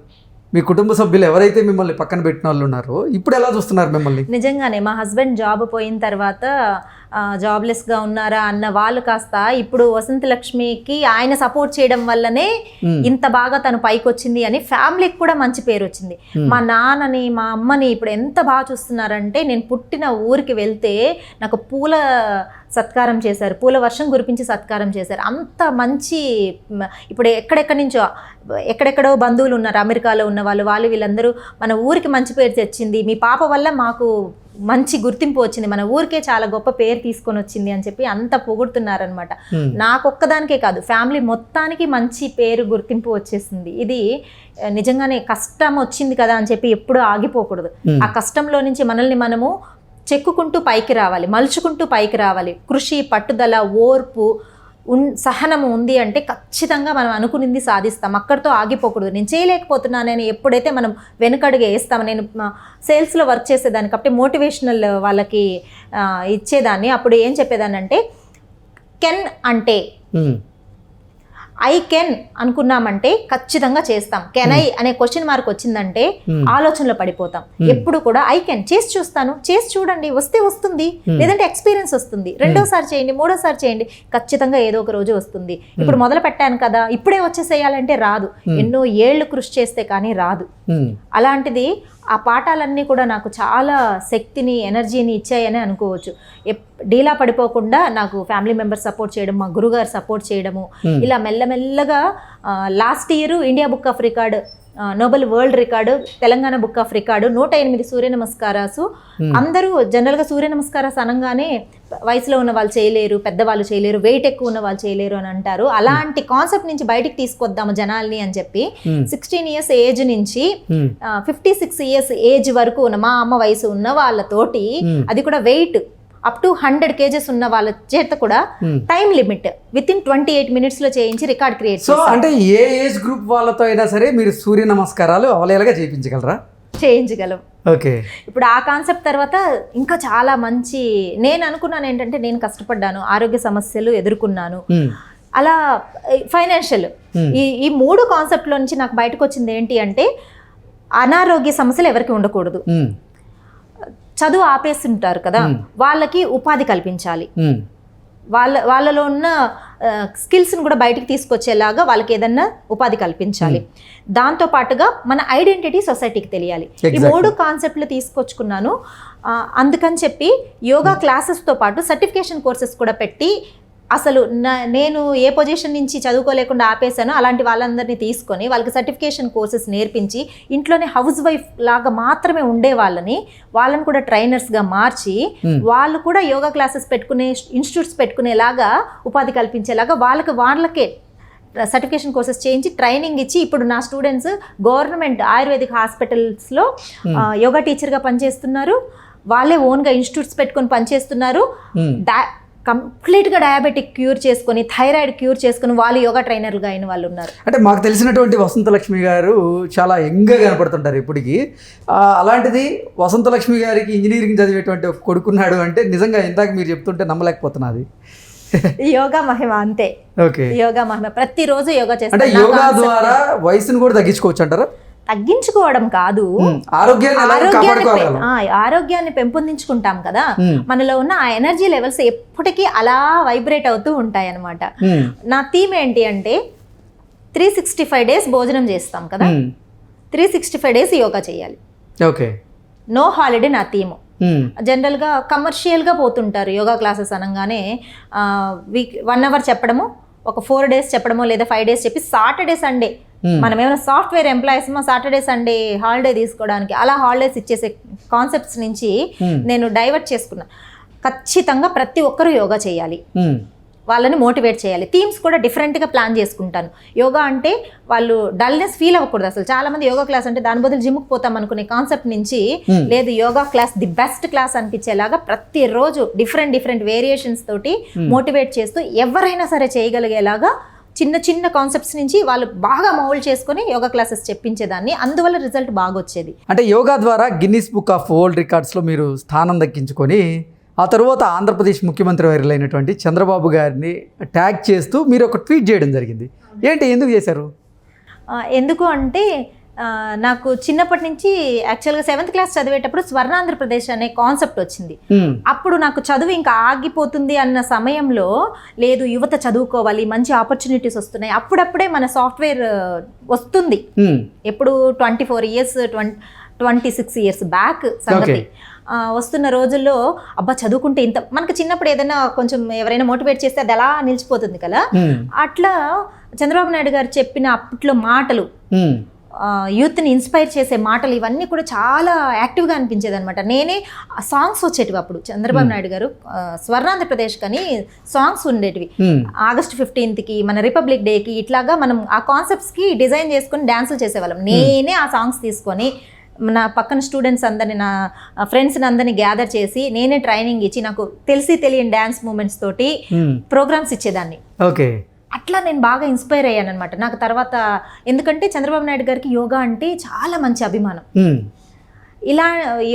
మీ కుటుంబ సభ్యులు ఎవరైతే మిమ్మల్ని పక్కన పెట్టిన వాళ్ళు ఉన్నారో ఇప్పుడు ఎలా చూస్తున్నారు మిమ్మల్ని? నిజంగానే మా హస్బెండ్ జాబ్ పోయిన తర్వాత జాబ్లెస్గా ఉన్నారా అన్న వాళ్ళు కాస్త ఇప్పుడు వసంత లక్ష్మికి ఆయన సపోర్ట్ చేయడం వల్లనే ఇంత బాగా తను పైకి వచ్చింది అని ఫ్యామిలీకి కూడా మంచి పేరు వచ్చింది. మా నాన్నని మా అమ్మని ఇప్పుడు ఎంత బాగా చూస్తున్నారంటే, నేను పుట్టిన ఊరికి వెళ్తే నాకు పూల సత్కారం చేశారు, పూల వర్షం కురిపించి సత్కారం చేశారు. అంత మంచి, ఇప్పుడు ఎక్కడెక్కడో బంధువులు ఉన్నారు, అమెరికాలో ఉన్న వాళ్ళు వీళ్ళందరూ మన ఊరికి మంచి పేరు తెచ్చింది, మీ పాప వల్ల మాకు మంచి గుర్తింపు వచ్చింది, మన ఊరికే చాలా గొప్ప పేరు తీసుకొని వచ్చింది అని చెప్పి అంత పొగుడుతున్నారనమాట. నాకొక్కదానికే కాదు, ఫ్యామిలీ మొత్తానికి మంచి పేరు గుర్తింపు వచ్చేసింది. ఇది నిజంగానే కష్టం వచ్చింది కదా అని చెప్పి ఎప్పుడూ ఆగిపోకూడదు. ఆ కష్టంలో నుంచి మనల్ని మనము చెక్కుకుంటూ పైకి రావాలి, మలుచుకుంటూ పైకి రావాలి. కృషి, పట్టుదల, ఓర్పు, సహనము ఉంది అంటే ఖచ్చితంగా మనం అనుకునింది సాధిస్తాం. అక్కడితో ఆగిపోకూడదు. నేను చేయలేకపోతున్నానని ఎప్పుడైతే మనం వెనుకడుగు వేస్తామో, నేను సేల్స్లో వర్క్ చేసేదాన్ని కాబట్టి మోటివేషనల్ వాళ్ళకి ఇచ్చేదాన్ని. అప్పుడు ఏం చెప్పేదాన్ని అంటే, కెన్ అంటే ఐ కెన్ అనుకున్నామంటే ఖచ్చితంగా చేస్తాం. కెన్ ఐ అనే క్వశ్చన్ మార్క్ వచ్చిందంటే ఆలోచనలో పడిపోతాం. ఎప్పుడు కూడా ఐ కెన్, చేసి చూస్తాను, చేసి చూడండి, వస్తే వస్తుంది, లేదంటే ఎక్స్పీరియన్స్ వస్తుంది, రెండోసారి చేయండి, మూడోసారి చేయండి, ఖచ్చితంగా ఏదో ఒక రోజు వస్తుంది. ఇప్పుడు మొదలు పెట్టాను కదా, ఇప్పుడే వచ్చేసేయాలంటే రాదు, ఎన్నో ఏళ్ళు కృషి చేస్తే కానీ రాదు. అలాంటిది ఆ పాఠాలన్నీ కూడా నాకు చాలా శక్తిని, ఎనర్జీని ఇచ్చాయని అనుకోవచ్చు. డీలా పడిపోకుండా నాకు ఫ్యామిలీ మెంబర్స్ సపోర్ట్ చేయడం, మా గురుగారు సపోర్ట్ చేయడము, ఇలా మెల్లమెల్లగా last year India book of record, Nobel world record, Telangana book of record, 108 సూర్య నమస్కారాసు. అందరూ జనరల్గా సూర్య నమస్కారాస్ అనగానే వయసులో ఉన్న వాళ్ళు చేయలేరు, పెద్దవాళ్ళు చేయలేరు, వెయిట్ ఎక్కువ ఉన్న వాళ్ళు చేయలేరు అని అంటారు. అలాంటి కాన్సెప్ట్ నుంచి బయటికి తీసుకొద్దాము జనాల్ని అని చెప్పి 16 ఇయర్స్ ఏజ్ నుంచి 56 ఇయర్స్ ఏజ్ వరకు ఉన్న మా అమ్మ వయసు ఉన్న వాళ్ళతోటి, అది కూడా వెయిట్ అప్ టు 100 kgs ఉన్న వాళ్ళ చేత కూడా టైం లిమిట్ వితిన్ 28 minutes లో చేయించి రికార్డ్ క్రియేట్ చేస్తారు. సో అంటే ఏ ఏజ్ గ్రూప్ వాళ్ళతో అయినా సరే మీరు సూర్య నమస్కారాలు అవలేలుగా చేయించగలరా? చేయించగలం. ఓకే. ఇప్పుడు ఆ కాన్సెప్ట్ తర్వాత ఇంకా చాలా మంచి, నేను అనుకున్నాను ఏంటంటే, నేను కష్టపడ్డాను, ఆరోగ్య సమస్యలు ఎదుర్కొన్నాను, అలా ఫైనాన్షియల్, ఈ 3 కాన్సెప్ట్లో నుంచి నాకు బయటకు వచ్చింది ఏంటి అంటే, అనారోగ్య సమస్యలు ఎవరికి ఉండకూడదు. చదువు ఆపేసి ఉంటారు కదా, వాళ్ళకి ఉపాధి కల్పించాలి, వాళ్ళలో ఉన్న స్కిల్స్ని కూడా బయటికి తీసుకొచ్చేలాగా వాళ్ళకి ఏదన్నా ఉపాధి కల్పించాలి. దాంతో పాటుగా మన ఐడెంటిటీ సొసైటీకి తెలియాలి. ఈ 3 కాన్సెప్ట్లు తీసుకొచ్చుకున్నాను. అందుకని చెప్పి యోగా క్లాసెస్తో పాటు సర్టిఫికేషన్ కోర్సెస్ కూడా పెట్టి, అసలు నేను ఏ పొజిషన్ నుంచి చదువుకోలేకుండా ఆపేశానో అలాంటి వాళ్ళందరినీ తీసుకొని వాళ్ళకి సర్టిఫికేషన్ కోర్సెస్ నేర్పించి, ఇంట్లోనే హౌస్ వైఫ్ లాగా మాత్రమే ఉండే వాళ్ళని కూడా ట్రైనర్స్గా మార్చి, వాళ్ళు కూడా యోగా క్లాసెస్ పెట్టుకునే, ఇన్స్టిట్యూట్స్ పెట్టుకునేలాగా ఉపాధి కల్పించేలాగా వాళ్ళకే సర్టిఫికేషన్ కోర్సెస్ చేయించి ట్రైనింగ్ ఇచ్చి, ఇప్పుడు నా స్టూడెంట్స్ గవర్నమెంట్ ఆయుర్వేదిక్ హాస్పిటల్స్లో యోగా టీచర్గా పనిచేస్తున్నారు, వాళ్ళే ఓన్గా ఇన్స్టిట్యూట్స్ పెట్టుకొని పనిచేస్తున్నారు. కంప్లీట్గా డయాబెటిక్ క్యూర్ చేసుకొని, థైరాయిడ్ క్యూర్ చేసుకుని వాళ్ళు యోగా ట్రైనర్లుగా అయిన వాళ్ళు ఉన్నారు. అంటే మాకు తెలిసినటువంటి వసంతలక్ష్మి గారు చాలా యంగ్గా కనపడుతుంటారు ఇప్పటికీ. అలాంటిది వసంతలక్ష్మి గారికి ఇంజనీరింగ్ చదివేటువంటి ఒక కొడుకున్నాడు అంటే నిజంగా ఇందాక మీరు చెప్తుంటే నమ్మలేకపోతున్నది. యోగా మహిమ అంతే. ఓకే. యోగా మహిమ, ప్రతిరోజు యోగా చేస్తారు. అంటే యోగా ద్వారా వయసును కూడా తగ్గించుకోవచ్చు అంటారా? తగ్గించుకోవడం కాదు, ఆరోగ్యాన్ని పెంపొందించుకుంటాం కదా, మనలో ఉన్న ఆ ఎనర్జీ లెవెల్స్ ఎప్పటికీ అలా వైబ్రేట్ అవుతూ ఉంటాయి అన్నమాట. నా థీమ్ ఏంటి అంటే, 365 days భోజనం చేస్తాం కదా, 365 days యోగా చేయాలి. ఓకే. నో హాలిడే నా థీము. జనరల్గా కమర్షియల్గా పోతుంటారు యోగా క్లాసెస్ అనగానే, వీక్ 1 hour చెప్పడము, ఒక 4 days చెప్పడమో లేదా 5 days చెప్పి సాటర్డే సండే, మనం ఏమైనా software employees Saturday Sunday holiday తీసుకోవడానికి, అలా హాలిడేస్ ఇచ్చేసే కాన్సెప్ట్స్ నుంచి నేను డైవర్ట్ చేసుకున్నా. ఖచ్చితంగా ప్రతి ఒక్కరూ యోగా చేయాలి, వాళ్ళని మోటివేట్ చేయాలి. థీమ్స్ కూడా డిఫరెంట్గా ప్లాన్ చేసుకుంటాను. యోగా అంటే వాళ్ళు డల్నెస్ ఫీల్ అవ్వకూడదు. అసలు చాలా మంది యోగా క్లాస్ అంటే దాని బదులు జిమ్కి పోతాం అనుకునే కాన్సెప్ట్ నుంచి, లేదు yoga class the best class అనిపించేలాగా ప్రతిరోజు డిఫరెంట్ వేరియేషన్స్ తోటి మోటివేట్ చేస్తూ ఎవరైనా సరే చేయగలిగేలాగా చిన్న చిన్న కాన్సెప్ట్స్ నుంచి వాళ్ళు బాగా మౌల్డ్ చేసుకొని యోగా క్లాసెస్ చెప్పించేదాన్ని. అందువల్ల రిజల్ట్ బాగా వచ్చేది. అంటే యోగా ద్వారా గిన్నిస్ బుక్ ఆఫ్ వరల్డ్ రికార్డ్స్లో మీరు స్థానం దక్కించుకొని, ఆ తర్వాత ఆంధ్రప్రదేశ్ ముఖ్యమంత్రి వర్యులైనటువంటి చంద్రబాబు గారిని ట్యాగ్ చేస్తూ మీరు ఒక ట్వీట్ చేయడం జరిగింది. ఏంటి, ఎందుకు చేశారు? ఎందుకు అంటే, నాకు చిన్నప్పటి నుంచి యాక్చువల్గా 7th క్లాస్ చదివేటప్పుడు స్వర్ణాంధ్రప్రదేశ్ అనే కాన్సెప్ట్ వచ్చింది. అప్పుడు నాకు చదువు ఇంకా ఆగిపోతుంది అన్న సమయంలో లేదు, యువత చదువుకోవాలి, మంచి ఆపర్చునిటీస్ వస్తున్నాయి. అప్పుడప్పుడే మన సాఫ్ట్వేర్ వస్తుంది. ఎప్పుడు 24 ఇయర్స్ 26 ఇయర్స్ బ్యాక్ సంగతి. వస్తున్న రోజుల్లో అబ్బా చదువుకుంటే ఇంత, మనకు చిన్నప్పుడు ఏదైనా కొంచెం ఎవరైనా మోటివేట్ చేస్తే అది అలా నిలిచిపోతుంది కదా. అట్లా చంద్రబాబు నాయుడు గారు చెప్పిన అప్పట్లో మాటలు, యూత్ని ఇన్స్పైర్ చేసే మాటలు, ఇవన్నీ కూడా చాలా యాక్టివ్గా అనిపించేది అనమాట. నేనే సాంగ్స్ వచ్చేటివి అప్పుడు. చంద్రబాబు నాయుడు గారు స్వర్ణాంధ్రప్రదేశ్ కని సాంగ్స్ ఉండేటివి. August 15th మన రిపబ్లిక్ డేకి ఇట్లాగా మనం ఆ కాన్సెప్ట్స్కి డిజైన్ చేసుకుని డ్యాన్సులు చేసేవాళ్ళం. నేనే ఆ సాంగ్స్ తీసుకొని నా పక్కన స్టూడెంట్స్ అందరినీ, నా ఫ్రెండ్స్ని అందరినీ గ్యాదర్ చేసి నేనే ట్రైనింగ్ ఇచ్చి నాకు తెలియని డ్యాన్స్ మూమెంట్స్ తోటి ప్రోగ్రామ్స్ ఇచ్చేదాన్ని. ఓకే, అట్లా నేను బాగా ఇన్స్పైర్ అయ్యాను అనమాట. నాకు తర్వాత ఎందుకంటే చంద్రబాబు నాయుడు గారికి యోగా అంటే చాలా మంచి అభిమానం. ఇలా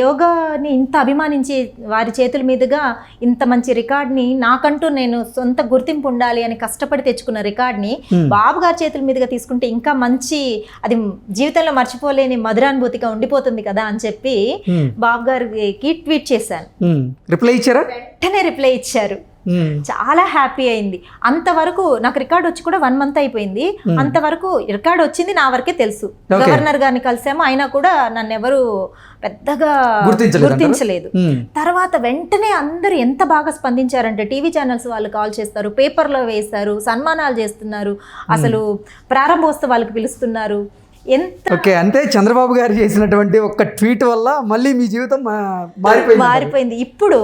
యోగాని ఇంత అభిమానించి వారి చేతుల మీదుగా ఇంత మంచి రికార్డ్ని, నాకంటూ నేను సొంత గుర్తింపు ఉండాలి అని కష్టపడి తెచ్చుకున్న రికార్డ్ని బాబు గారి చేతుల మీదుగా తీసుకుంటే ఇంకా మంచి, అది జీవితంలో మర్చిపోలేని మధురానుభూతిగా ఉండిపోతుంది కదా అని చెప్పి బాబు గారికి ట్వీట్ చేశాను. రిప్లై ఇచ్చారా? వెంటనే రిప్లై ఇచ్చారు. చాలా హ్యాపీ అయింది. అంతవరకు నాకు రికార్డ్ వచ్చి కూడా 1 month అయిపోయింది. అంతవరకు రికార్డ్ వచ్చింది నా వరకే తెలుసు. గవర్నర్ గారిని కలిసాము, అయినా కూడా నన్ను ఎవరు పెద్దగా గుర్తించలేదు. తర్వాత వెంటనే అందరూ ఎంత బాగా స్పందించారంటే, టీవీ ఛానల్స్ వాళ్ళు కాల్ చేస్తారు, పేపర్లో వేస్తారు, సన్మానాలు చేస్తున్నారు, అసలు ప్రారంభోత్సవాలకు పిలుస్తున్నారు. ఓకే, అంటే చంద్రబాబు గారు చేసినటువంటి ఒక ట్వీట్ వల్ల మళ్ళీ మీ జీవితం మారిపోయింది. ఇప్పుడు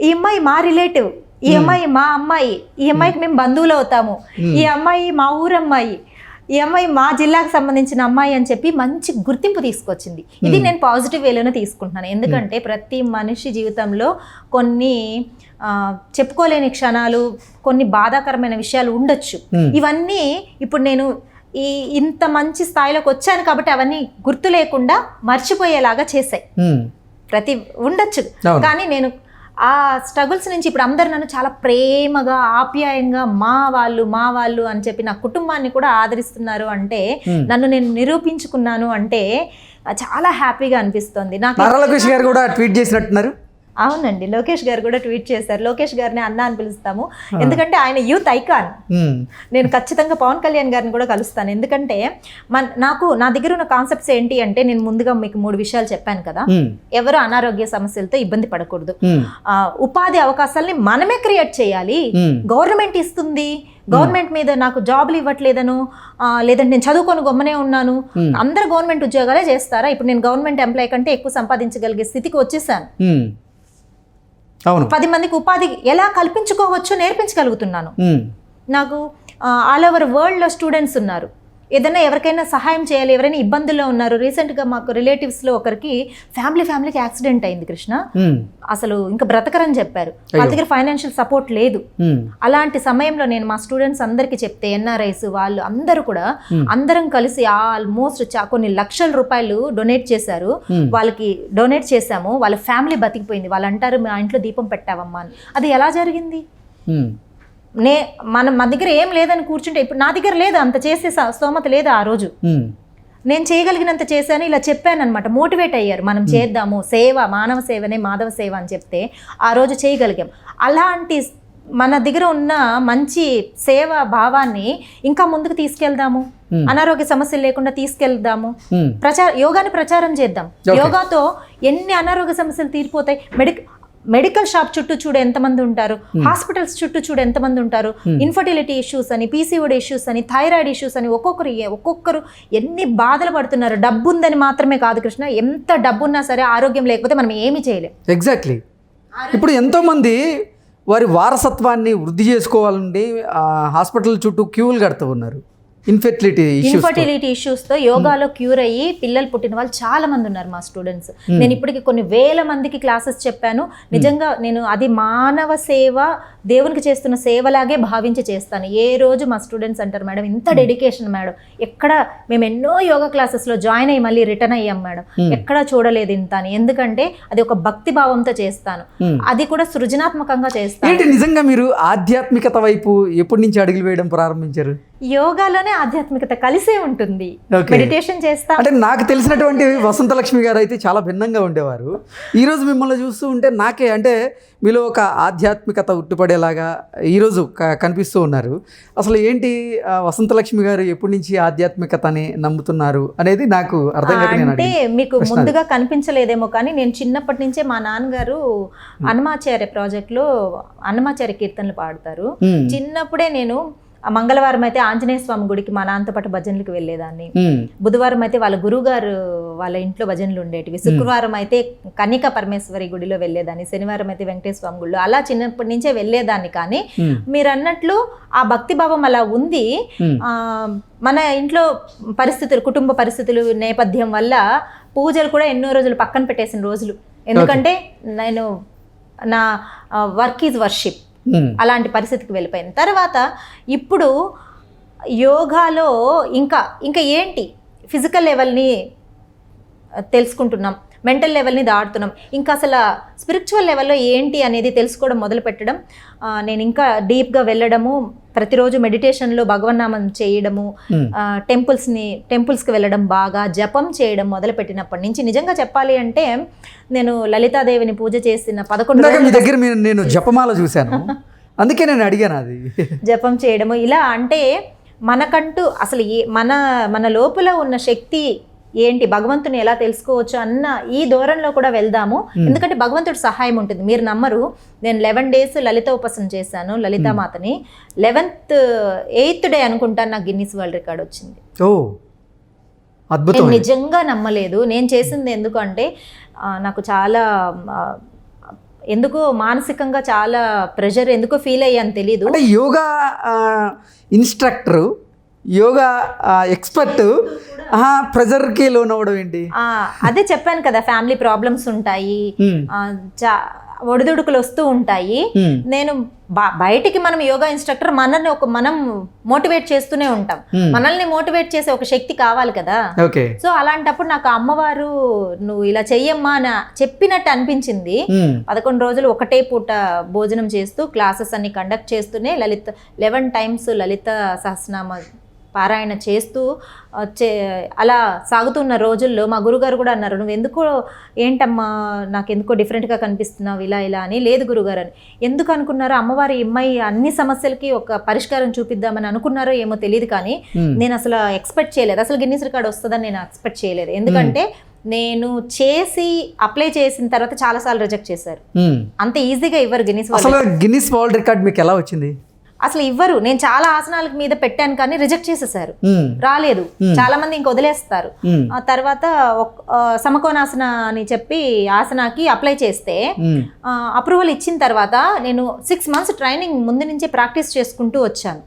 ఈ అమ్మాయి మా రిలేటివ్, ఈ అమ్మాయి మా అమ్మాయి, ఈ అమ్మాయికి మేము బంధువులు అవుతాము, ఈ అమ్మాయి మా ఊరమ్మాయి, ఈ అమ్మాయి మా జిల్లాకు సంబంధించిన అమ్మాయి అని చెప్పి మంచి గుర్తింపు తీసుకొచ్చింది. ఇది నేను పాజిటివ్ వేలోనే తీసుకుంటున్నాను. ఎందుకంటే ప్రతి మనిషి జీవితంలో కొన్ని చెప్పుకోలేని క్షణాలు, కొన్ని బాధాకరమైన విషయాలు ఉండొచ్చు. ఇవన్నీ ఇప్పుడు నేను ఇంత మంచి స్థాయిలోకి వచ్చాను కాబట్టి అవన్నీ గుర్తు లేకుండా మర్చిపోయేలాగా చేశాయి. ప్రతి ఉండొచ్చు, కానీ నేను ఆ స్ట్రగుల్స్ నుంచి ఇప్పుడు అందరు నన్ను చాలా ప్రేమగా, ఆప్యాయంగా మా వాళ్ళు అని చెప్పి నా కుటుంబాన్ని కూడా ఆదరిస్తున్నారు. అంటే నన్ను నేను నిరూపించుకున్నాను అంటే చాలా హ్యాపీగా అనిపిస్తుంది నాకు. లోకేష్ గారు కూడా ట్వీట్ చేసినట్టున్నారు. అవునండి, లోకేష్ గారు కూడా ట్వీట్ చేశారు. లోకేష్ గారిని అన్న అని పిలుస్తాము, ఎందుకంటే ఆయన యూత్ ఐకాన్. నేను ఖచ్చితంగా పవన్ కళ్యాణ్ గారిని కూడా కలుస్తాను. ఎందుకంటే నా దగ్గర ఉన్న కాన్సెప్ట్స్ ఏంటి అంటే, నేను ముందుగా మీకు 3 విషయాలు చెప్పాను కదా. ఎవరు అనారోగ్య సమస్యలతో ఇబ్బంది పడకూడదు, ఉపాధి అవకాశాలని మనమే క్రియేట్ చేయాలి. గవర్నమెంట్ ఇస్తుంది, గవర్నమెంట్ మీద నాకు జాబులు ఇవ్వట్లేదను, లేదంటే నేను చదువుకొని గొమ్మనే ఉన్నాను, అందరు గవర్నమెంట్ ఉద్యోగాలే చేస్తారా, ఇప్పుడు నేను గవర్నమెంట్ ఎంప్లాయ్ కంటే ఎక్కువ సంపాదించగలిగే స్థితికి వచ్చేసాను. 10 మందికి ఉపాధి ఎలా కల్పించుకోవచ్చో నేర్పించగలుగుతున్నాను. నాకు ఆల్ ఓవర్ వరల్డ్లో స్టూడెంట్స్ ఉన్నారు. ఏదైనా ఎవరికైనా సహాయం చేయాలి, ఎవరైనా ఇబ్బందుల్లో ఉన్నారు. రీసెంట్గా మాకు రిలేటివ్స్లో ఒకరికి ఫ్యామిలీకి యాక్సిడెంట్ అయింది కృష్ణ. అసలు ఇంకా బ్రతకరని చెప్పారు. వాళ్ళ దగ్గర ఫైనాన్షియల్ సపోర్ట్ లేదు. అలాంటి సమయంలో నేను మా స్టూడెంట్స్ అందరికీ చెప్తే, ఎన్ఆర్ఐస్ వాళ్ళు అందరూ కూడా అందరం కలిసి ఆల్మోస్ట్ కొన్ని లక్షల రూపాయలు డొనేట్ చేశారు. వాళ్ళకి డొనేట్ చేశాము, వాళ్ళ ఫ్యామిలీ బతికిపోయింది. వాళ్ళు అంటారు మా ఇంట్లో దీపం పెట్టావమ్మా అని. అది ఎలా జరిగింది? మా దగ్గర ఏం లేదని కూర్చుంటే, ఇప్పుడు నా దగ్గర లేదు, అంత చేసే స్తోమత లేదు ఆ రోజు. నేను చేయగలిగినంత చేశాను, ఇలా చెప్పాను అనమాట. మోటివేట్ అయ్యారు, మనం చేద్దాము, సేవ మానవ సేవనే మాధవ సేవ అని చెప్తే ఆ రోజు చేయగలిగాం. అలాంటి మన దగ్గర ఉన్న మంచి సేవ భావాన్ని ఇంకా ముందుకు తీసుకెళ్దాము, అనారోగ్య సమస్యలు లేకుండా తీసుకెళ్దాము, యోగాని ప్రచారం చేద్దాం. యోగాతో ఎన్ని అనారోగ్య సమస్యలు తీరిపోతాయి. మెడికల్ షాప్ చుట్టూ చూడు ఎంతమంది ఉంటారు, హాస్పిటల్స్ చుట్టూ చూడు ఎంతమంది ఉంటారు. ఇన్ఫర్టిలిటీ ఇష్యూస్ అని, పీసీఓడి ఇష్యూస్ అని, థైరాయిడ్ ఇష్యూస్ అని ఒక్కొక్కరు ఎన్ని బాధలు పడుతున్నారు. డబ్బు ఉందని మాత్రమే కాదు కృష్ణ, ఎంత డబ్బు ఉన్నా సరే ఆరోగ్యం లేకపోతే మనం ఏమీ చేయలేం. ఎగ్జాక్ట్లీ. ఇప్పుడు ఎంతోమంది వారి వారసత్వాన్ని వృద్ధి చేసుకోవాలండి హాస్పిటల్ చుట్టూ క్యూలు కడుతూ ఉన్నారు. ఇన్ఫర్టిలిటీ ఇష్యూస్తో యోగాలో క్యూర్ అయ్యి పిల్లలు పుట్టిన వాళ్ళు చాలా మంది ఉన్నారు మా స్టూడెంట్స్. నేను ఇప్పటికి కొన్ని వేల మందికి క్లాసెస్ చెప్పాను. నిజంగా నేను అది మానవ సేవ, దేవునికి చేస్తున్న సేవలాగే భావించి చేస్తాను. ఏ రోజు మా స్టూడెంట్స్ అంటారు, మేడం ఇంత డెడికేషన్ మేడం, ఎక్కడ మేము ఎన్నో యోగా క్లాసెస్లో జాయిన్ అయ్యి మళ్ళీ రిటర్న్ అయ్యాం మేడం, ఎక్కడా చూడలేదు ఇంత అని. ఎందుకంటే అది ఒక భక్తి భావంతో చేస్తాను, అది కూడా సృజనాత్మకంగా చేస్తాను. నిజంగా మీరు ఆధ్యాత్మికత వైపు ఎప్పటి నుంచి అడుగులు వేయడం ప్రారంభించారు? యోగాలోనే ఆధ్యాత్మికత కలిసే ఉంటుంది. Okay. మెడిటేషన్ చేస్తాం. అంటే నాకు తెలిసినటువంటి వసంతలక్ష్మి గారు అయితే చాలా భిన్నంగా ఉండేవారు. ఈరోజు మిమ్మల్ని చూస్తూ ఉంటే నాకే అంటే మీలో ఒక ఆధ్యాత్మికత ఉట్టిపడేలాగా ఈరోజు కనిపిస్తూ ఉన్నారు. అసలు ఏంటి వసంతలక్ష్మి గారు ఎప్పటి నుంచి ఆధ్యాత్మికతని నమ్ముతున్నారు అనేది నాకు అర్థం కాక నేను అంటే అడిగాను. మీకు ముందుగా కనిపించలేదేమో కానీ నేను చిన్నప్పటి నుంచే మా నాన్నగారు అన్నమాచార్య ప్రాజెక్ట్లో అన్నమాచార్య కీర్తనలు పాడతారు. చిన్నప్పుడే నేను మంగళవారం అయితే ఆంజనేయ స్వామి గుడికి మా నాన్నతో పాటు భజనలకు వెళ్ళేదాన్ని. బుధవారం అయితే వాళ్ళ గురుగారు వాళ్ళ ఇంట్లో భజనలు ఉండేటివి. శుక్రవారం అయితే కన్యకా పరమేశ్వరి గుడిలో వెళ్ళేదాన్ని. శనివారం అయితే వెంకటేశ్వర స్వామి గుడిలో. అలా చిన్నప్పటి నుంచే వెళ్ళేదాన్ని. కానీ మీరు అన్నట్లు ఆ భక్తి భావం అలా ఉంది. మన ఇంట్లో పరిస్థితులు, కుటుంబ పరిస్థితులు నేపథ్యం వల్ల పూజలు కూడా ఎన్నో రోజులు పక్కన పెట్టేసిన రోజులు. ఎందుకంటే నేను నా వర్క్ ఈజ్ వర్షిప్ అలాంటి పరిస్థితికి వెళ్ళిపోయిన తర్వాత ఇప్పుడు యోగాలో ఇంకా ఏంటి ఫిజికల్ లెవెల్ని తెలుసుకుంటున్నాం, మెంటల్ లెవెల్ని దాటుతున్నాం. ఇంకా అసలు స్పిరిచువల్ లెవెల్లో ఏంటి అనేది తెలుసుకోవడం మొదలు పెట్టడం, నేను ఇంకా డీప్గా వెళ్ళడము, ప్రతిరోజు మెడిటేషన్లో భగవన్నామం చేయడము, టెంపుల్స్కి వెళ్ళడం, బాగా జపం చేయడం మొదలుపెట్టినప్పటి నుంచి నిజంగా చెప్పాలి అంటే నేను లలితాదేవిని పూజ చేసిన 11 మీ దగ్గర నేను జపమాల చూశాను, అందుకే నేను అడిగాను అది. జపం చేయడము ఇలా అంటే మనకంటూ అసలు మన లోపల ఉన్న శక్తి ఏంటి, భగవంతుని ఎలా తెలుసుకోవచ్చు అన్న ఈ ధోరణిలో కూడా వెళ్దాము. ఎందుకంటే భగవంతుడి సహాయం ఉంటుంది. మీరు నమ్మరు, నేను 11 days లలిత ఉపాసన చేశాను లలితామాతని. 8th day అనుకుంటాను నాకు గిన్నిస్ వరల్డ్ రికార్డ్ వచ్చింది. ఓ అద్భుతం. నేను నిజంగా నమ్మలేదు. నేను చేసింది ఎందుకంటే నాకు చాలా ఎందుకో మానసికంగా చాలా ప్రెషర్ ఎందుకో ఫీల్ అయ్యాను తెలీదు. అంటే యోగా ఇన్స్ట్రక్టరు, యోగా ఎక్స్పర్ట్ ప్రెజర్కి లోన్ అవ్వడం ఏంటి? అదే చెప్పాను కదా, ఫ్యామిలీ ప్రాబ్లమ్స్ ఉంటాయి, ఒడిదుడుకులు వస్తూ ఉంటాయి. నేను బయటికి మనం యోగా ఇన్స్ట్రక్టర్ మనం మోటివేట్ చేస్తూనే ఉంటాం. మనల్ని మోటివేట్ చేసే ఒక శక్తి కావాలి కదా. సో అలాంటప్పుడు నాకు అమ్మవారు నువ్వు ఇలా చెయ్యమ్మా అని చెప్పినట్టు అనిపించింది. 11 రోజులు ఒకటే పూట భోజనం చేస్తూ క్లాసెస్ అన్ని కండక్ట్ చేస్తూనే 11 times లలిత సహస్రనామ పారాయణ చేస్తూ అలా సాగుతున్న రోజుల్లో మా గురుగారు కూడా అన్నారు, నువ్వు ఎందుకో ఏంటమ్మా నాకు ఎందుకో డిఫరెంట్గా కనిపిస్తున్నావు ఇలా అని. లేదు గురుగారు అని. ఎందుకు అనుకున్నారో అమ్మవారి అమ్మాయి అన్ని సమస్యలకి ఒక పరిష్కారం చూపిద్దామని అనుకున్నారో ఏమో తెలియదు. కానీ నేను అసలు ఎక్స్పెక్ట్ చేయలేదు, అసలు గిన్నిస్ రికార్డ్ వస్తుందని నేను ఎక్స్పెక్ట్ చేయలేదు. ఎందుకంటే నేను చేసి అప్లై చేసిన తర్వాత చాలాసార్లు రిజెక్ట్ చేశారు. అంత ఈజీగా ఇవ్వరు గిన్నిస్ వరల్డ్ రికార్డ్. మీకు ఎలా వచ్చింది? అసలు ఇవ్వరు. నేను చాలా ఆసనాల మీద పెట్టాను కానీ రిజెక్ట్ చేసేసారు, రాలేదు. చాలా మంది ఇంక వదిలేస్తారు. ఆ తర్వాత సమకోణాసన అని చెప్పి ఆసనాకి అప్లై చేస్తే అప్రూవల్ ఇచ్చిన తర్వాత నేను 6 months ట్రైనింగ్ ముందు నుంచే ప్రాక్టీస్ చేసుకుంటూ వచ్చాను.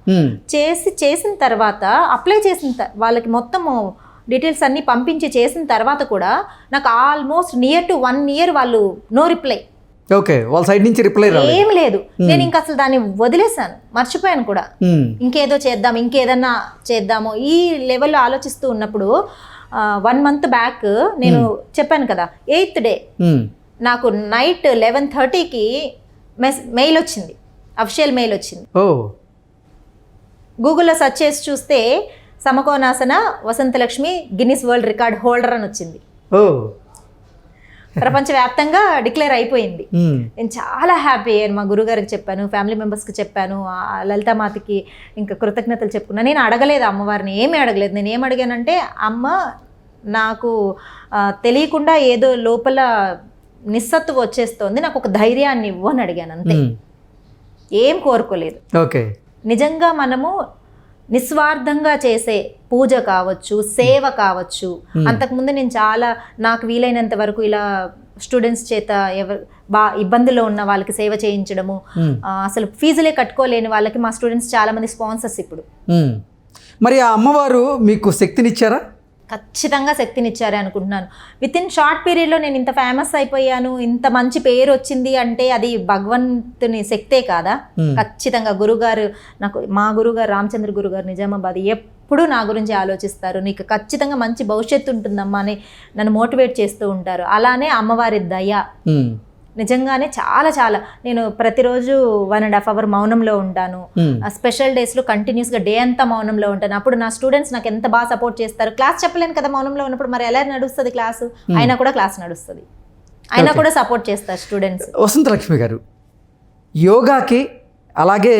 చేసిన తర్వాత అప్లై చేసిన వాళ్ళకి మొత్తము డీటెయిల్స్ అన్ని పంపించి చేసిన తర్వాత కూడా నాకు ఆల్మోస్ట్ నియర్ టు 1 year వాళ్ళు నో రిప్లై. ఓకే, వాళ్ళ సైడ్ నుంచి రిప్లై ఏం లేదు. నేను ఇంకా అసలు దాన్ని వదిలేసాను, మర్చిపోయాను కూడా. ఇంకేదో చేద్దాం, ఇంకేదన్నా చేద్దాము ఈ లెవెల్లో ఆలోచిస్తూ ఉన్నప్పుడు 1 month బ్యాక్ నేను చెప్పాను కదా 8th day నాకు నైట్ 11:30కి మెయిల్ వచ్చింది, అఫిషియల్ మెయిల్ వచ్చింది. గూగుల్లో సెర్చ్ చేసి చూస్తే Samakonasana Vasanthalakshmi Guinness world record holder అని వచ్చింది. ప్రపంచవ్యాప్తంగా డిక్లేర్ అయిపోయింది. నేను చాలా హ్యాపీ అయ్యాను. మా గురుగారికి చెప్పాను, ఫ్యామిలీ మెంబర్స్కి చెప్పాను, లలితామాతకి ఇంకా కృతజ్ఞతలు చెప్పుకున్నాను. నేను అడగలేదు అమ్మవారిని, ఏమీ అడగలేదు. నేను ఏం అడిగానంటే, అమ్మ నాకు తెలియకుండా ఏదో లోపల నిస్సత్తువ వచ్చేస్తోంది, నాకు ఒక ధైర్యాన్ని ఇవ్వు అని అడిగాను, అంతే. ఏం కోరుకోలేదు. ఓకే, నిజంగా మనము నిస్వార్థంగా చేసే పూజ కావచ్చు, సేవ కావచ్చు. అంతకుముందు నేను చాలా నాకు వీలైనంత వరకు ఇలా స్టూడెంట్స్ చేత ఇబ్బందుల్లో ఉన్న వాళ్ళకి సేవ చేయించడము, అసలు ఫీజులే కట్టుకోలేని వాళ్ళకి మా స్టూడెంట్స్ చాలా మంది స్పాన్సర్స్ ఇప్పుడు. మరి ఆ అమ్మవారు మీకు శక్తినిచ్చారా? ఖచ్చితంగా శక్తినిచ్చారే అనుకుంటున్నాను. విత్ ఇన్ షార్ట్ పీరియడ్లో నేను ఇంత ఫేమస్ అయిపోయాను, ఇంత మంచి పేరు వచ్చింది అంటే అది భగవంతుని శక్తే కాదా? ఖచ్చితంగా. గురుగారు నాకు, మా గురుగారు రామచంద్ర గురుగారు నిజామాబాద్, ఎప్పుడు నా గురించి ఆలోచిస్తారు, నీకు ఖచ్చితంగా మంచి భవిష్యత్తు ఉంటుందమ్మా అని నన్ను మోటివేట్ చేస్తూ ఉంటారు. అలానే అమ్మవారి దయ నిజంగానే చాలా చాలా నేను ప్రతిరోజు 1.5 hour మౌనంలో ఉంటాను. స్పెషల్ డేస్లో కంటిన్యూస్గా డే అంతా మౌనంలో ఉంటాను. అప్పుడు నా స్టూడెంట్స్ నాకు ఎంత బాగా సపోర్ట్ చేస్తారు. క్లాస్ చెప్పలేను కదా మౌనంలో ఉన్నప్పుడు, మరి ఎలా నడుస్తుంది క్లాసు? అయినా కూడా క్లాస్ నడుస్తుంది, అయినా కూడా సపోర్ట్ చేస్తారు స్టూడెంట్స్. వసంతలక్ష్మి గారు, యోగాకి అలాగే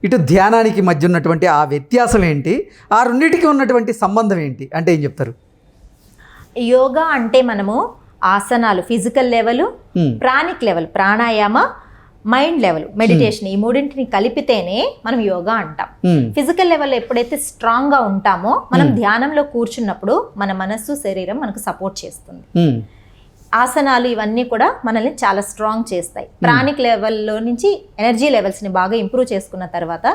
ఇటు ధ్యానానికి మధ్య ఉన్నటువంటి ఆ వ్యత్యాసం ఏంటి, ఆ రెండింటికి ఉన్నటువంటి సంబంధం ఏంటి అంటే ఏం చెప్తారు? యోగా అంటే మనము ఆసనాలు, physical level, pranic level, pranayama, mind level, meditation, ఈ మూడింటిని కలిపితేనే మనం యోగా అంటాం. ఫిజికల్ లెవెల్ ఎప్పుడైతే స్ట్రాంగ్గా ఉంటామో మనం ధ్యానంలో కూర్చున్నప్పుడు మన మనస్సు, శరీరం మనకు సపోర్ట్ చేస్తుంది. ఆసనాలు ఇవన్నీ కూడా మనల్ని చాలా స్ట్రాంగ్ చేస్తాయి. ప్రాణిక్ లెవెల్లో నుంచి ఎనర్జీ లెవెల్స్ని బాగా ఇంప్రూవ్ చేసుకున్న తర్వాత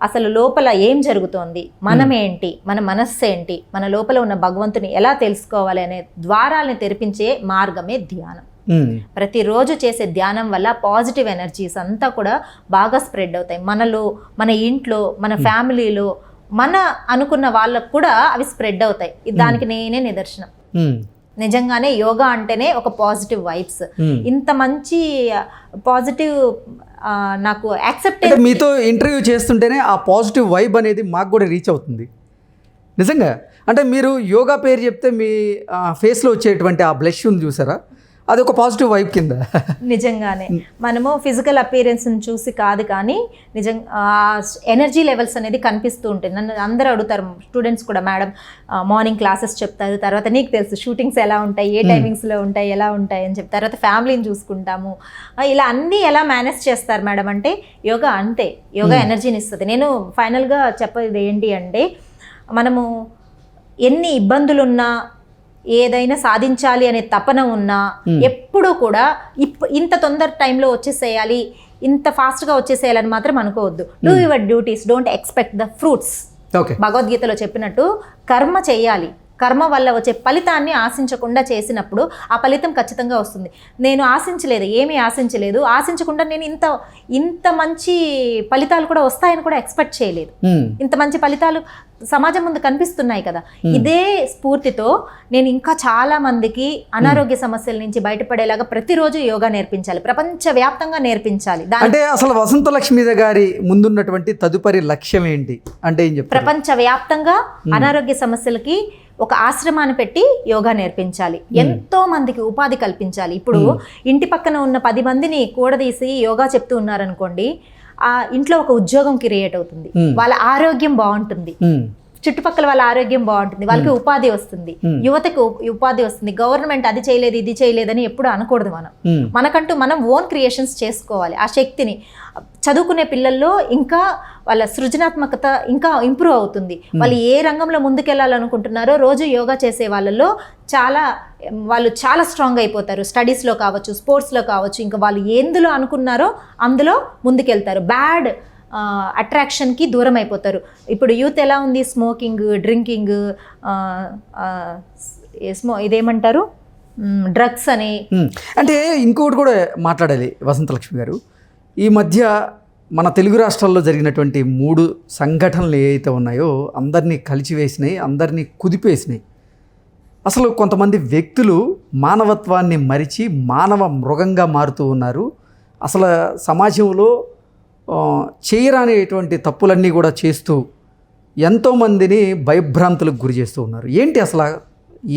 అసలు లోపల ఏం జరుగుతోంది, మనం ఏంటి, మన మనస్సు ఏంటి, మన లోపల ఉన్న భగవంతుని ఎలా తెలుసుకోవాలి అనే ద్వారాలని తెరిపించే మార్గమే ధ్యానం. ప్రతిరోజు చేసే ధ్యానం వల్ల పాజిటివ్ ఎనర్జీస్ అంతా కూడా బాగా స్ప్రెడ్ అవుతాయి. మనలో, మన ఇంట్లో, మన ఫ్యామిలీలో, మన అనుకున్న వాళ్ళకు కూడా అవి స్ప్రెడ్ అవుతాయి. దానికి నేనే నిదర్శనం. నిజంగానే యోగా అంటేనే ఒక పాజిటివ్ వైబ్స్. ఇంత మంచి పాజిటివ్ నాకు యాక్సెప్ట్. మీతో ఇంటర్వ్యూ చేస్తుంటేనే ఆ పాజిటివ్ వైబ్ అనేది మాకు కూడా రీచ్ అవుతుంది నిజంగా. అంటే మీరు యోగా పేరు చెప్తే మీ ఫేస్లో వచ్చేటువంటి ఆ బ్లష్ ఉంది చూసారా, అది ఒక పాజిటివ్ వైబ్ కింద. నిజంగానే మనము ఫిజికల్ అపియరెన్స్ని చూసి కాదు, కానీ నిజంగా ఎనర్జీ లెవెల్స్ అనేది కనిపిస్తూ ఉంటుంది. నన్ను అందరూ అడుగుతారు, స్టూడెంట్స్ కూడా, మేడం మార్నింగ్ క్లాసెస్ చెప్తారు, తర్వాత నీకు తెలుసు షూటింగ్స్ ఎలా ఉంటాయి, ఏ టైమింగ్స్లో ఉంటాయి, ఎలా ఉంటాయి అని చెప్తారు, తర్వాత ఫ్యామిలీని చూసుకుంటాము, ఇలా అన్నీ ఎలా మేనేజ్ చేస్తారు మేడం అంటే యోగా అంతే. యోగా ఎనర్జీని ఇస్తుంది. నేను ఫైనల్గా చెప్పేది ఏంటి అంటే, మనము ఎన్ని ఇబ్బందులున్నా, ఏదైనా సాధించాలి అనే తపన ఉన్నా, ఎప్పుడూ కూడా ఇంత తొందర టైంలో వచ్చేసేయాలి, ఇంత ఫాస్ట్గా వచ్చేసేయాలని మాత్రం అనుకోవద్దు. Do your duties, don't expect the fruits. భగవద్గీతలో చెప్పినట్టు కర్మ చేయాలి, కర్మ వల్ల వచ్చే ఫలితాన్ని ఆశించకుండా చేసినప్పుడు ఆ ఫలితం ఖచ్చితంగా వస్తుంది. నేను ఆశించలేదు, ఏమీ ఆశించలేదు, ఆశించకుండా నేను ఇంత మంచి ఫలితాలు కూడా వస్తాయని కూడా ఎక్స్పెక్ట్ చేయలేదు. ఇంత మంచి ఫలితాలు సమాజం ముందు కనిపిస్తున్నాయి కదా. ఇదే స్ఫూర్తితో నేను ఇంకా చాలా మందికి అనారోగ్య సమస్యల నుంచి బయటపడేలాగా ప్రతిరోజు యోగా నేర్పించాలి, ప్రపంచవ్యాప్తంగా నేర్పించాలి. అంటే అసలు వసంతలక్ష్మి గారి ముందున్నటువంటి తదుపరి లక్ష్యం ఏంటి అంటే ఏం చెప్తారు? ప్రపంచవ్యాప్తంగా అనారోగ్య సమస్యలకి ఒక ఆశ్రమాన్ని పెట్టి యోగా నేర్పించాలి, ఎంతో మందికి ఉపాధి కల్పించాలి. ఇప్పుడు ఇంటి పక్కన ఉన్న 10 మందిని కూడదీసి యోగా చెప్తూ ఉన్నారనుకోండి, ఆ ఇంట్లో ఒక ఉద్యోగం క్రియేట్ అవుతుంది, వాళ్ళ ఆరోగ్యం బాగుంటుంది, చుట్టుపక్కల వాళ్ళ ఆరోగ్యం బాగుంటుంది, వాళ్ళకి ఉపాధి వస్తుంది, యువతకు ఉపాధి వస్తుంది. గవర్నమెంట్ అది చేయలేదు, ఇది చేయలేదని ఎప్పుడు అనకూడదు. మనకంటూ మనం ఓన్ క్రియేషన్స్ చేసుకోవాలి. ఆ శక్తిని చదువుకునే పిల్లల్లో ఇంకా వాళ్ళ సృజనాత్మకత ఇంకా ఇంప్రూవ్ అవుతుంది. వాళ్ళు ఏ రంగంలో ముందుకెళ్ళాలనుకుంటున్నారో రోజు యోగా చేసే వాళ్ళు చాలా స్ట్రాంగ్ అయిపోతారు. స్టడీస్లో కావచ్చు, స్పోర్ట్స్లో కావచ్చు, ఇంకా వాళ్ళు ఎందులో అనుకున్నారో అందులో ముందుకెళ్తారు. బ్యాడ్ అట్రాక్షన్కి దూరం అయిపోతారు. ఇప్పుడు యూత్ ఎలా ఉంది, స్మోకింగ్, డ్రింకింగ్, ఇదేమంటారు, డ్రగ్స్ అని. అంటే ఇంకొకటి కూడా మాట్లాడాలి వసంతలక్ష్మి గారు. ఈ మధ్య మన తెలుగు రాష్ట్రాల్లో జరిగినటువంటి 3 సంఘటనలు ఏవైతే ఉన్నాయో అందరినీ కలిచివేసినాయి, అందరినీ కుదిపేసినాయి. అసలు కొంతమంది వ్యక్తులు మానవత్వాన్ని మరిచి మానవ మృగంగా మారుతూ ఉన్నారు. అసలు సమాజంలో చేయరానిటువంటి తప్పులన్నీ కూడా చేస్తూ ఎంతోమందిని భయభ్రాంతులకు గురి చేస్తూ ఉన్నారు. ఏంటి అసలు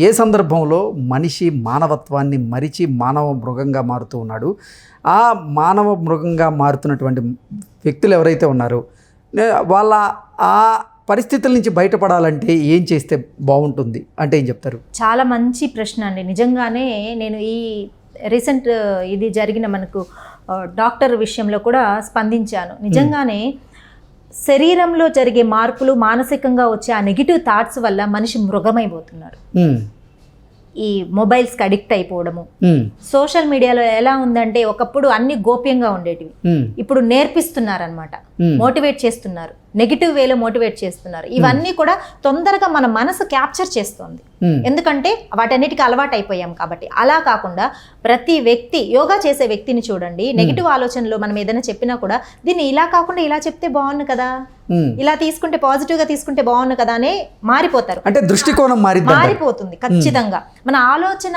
ఏ సందర్భంలో మనిషి మానవత్వాన్ని మరిచి మానవ మృగంగా మారుతూ ఉన్నాడు? ఆ మానవ మృగంగా మారుతున్నటువంటి వ్యక్తులు ఎవరైతే ఉన్నారో వాళ్ళ ఆ పరిస్థితుల నుంచి బయటపడాలంటే ఏం చేస్తే బాగుంటుంది అంటే ఏం చెప్తారు? చాలా మంచి ప్రశ్న అండి. నిజంగానే నేను ఈ రీసెంట్ ఇది జరిగిన మనకు డాక్టర్ విషయంలో కూడా స్పందించాను. నిజంగానే శరీరంలో జరిగే మార్పులు, మానసికంగా వచ్చే ఆ నెగిటివ్ థాట్స్ వల్ల మనిషి మృగమైపోతున్నారు. ఈ మొబైల్స్కి అడిక్ట్ అయిపోవడము, సోషల్ మీడియాలో ఎలా ఉందంటే ఒకప్పుడు అన్ని గోప్యంగా ఉండేటివి, ఇప్పుడు నేర్పిస్తున్నారనమాట, మోటివేట్ చేస్తున్నారు, నెగిటివ్ వేలో మోటివేట్ చేస్తున్నారు. ఇవన్నీ కూడా తొందరగా మన మనసు క్యాప్చర్ చేస్తుంది, ఎందుకంటే వాటన్నిటికీ అలవాటు అయిపోయాం కాబట్టి. అలా కాకుండా ప్రతి వ్యక్తి, యోగా చేసే వ్యక్తిని చూడండి, నెగిటివ్ ఆలోచనలు మనం ఏదైనా చెప్పినా కూడా దీన్ని ఇలా కాకుండా ఇలా చెప్తే బాగుంది కదా, ఇలా తీసుకుంటే పాజిటివ్గా తీసుకుంటే బాగుండు కదా అని మారిపోతారు. అంటే దృష్టికోణం మారిపోతుంది ఖచ్చితంగా. మన ఆలోచన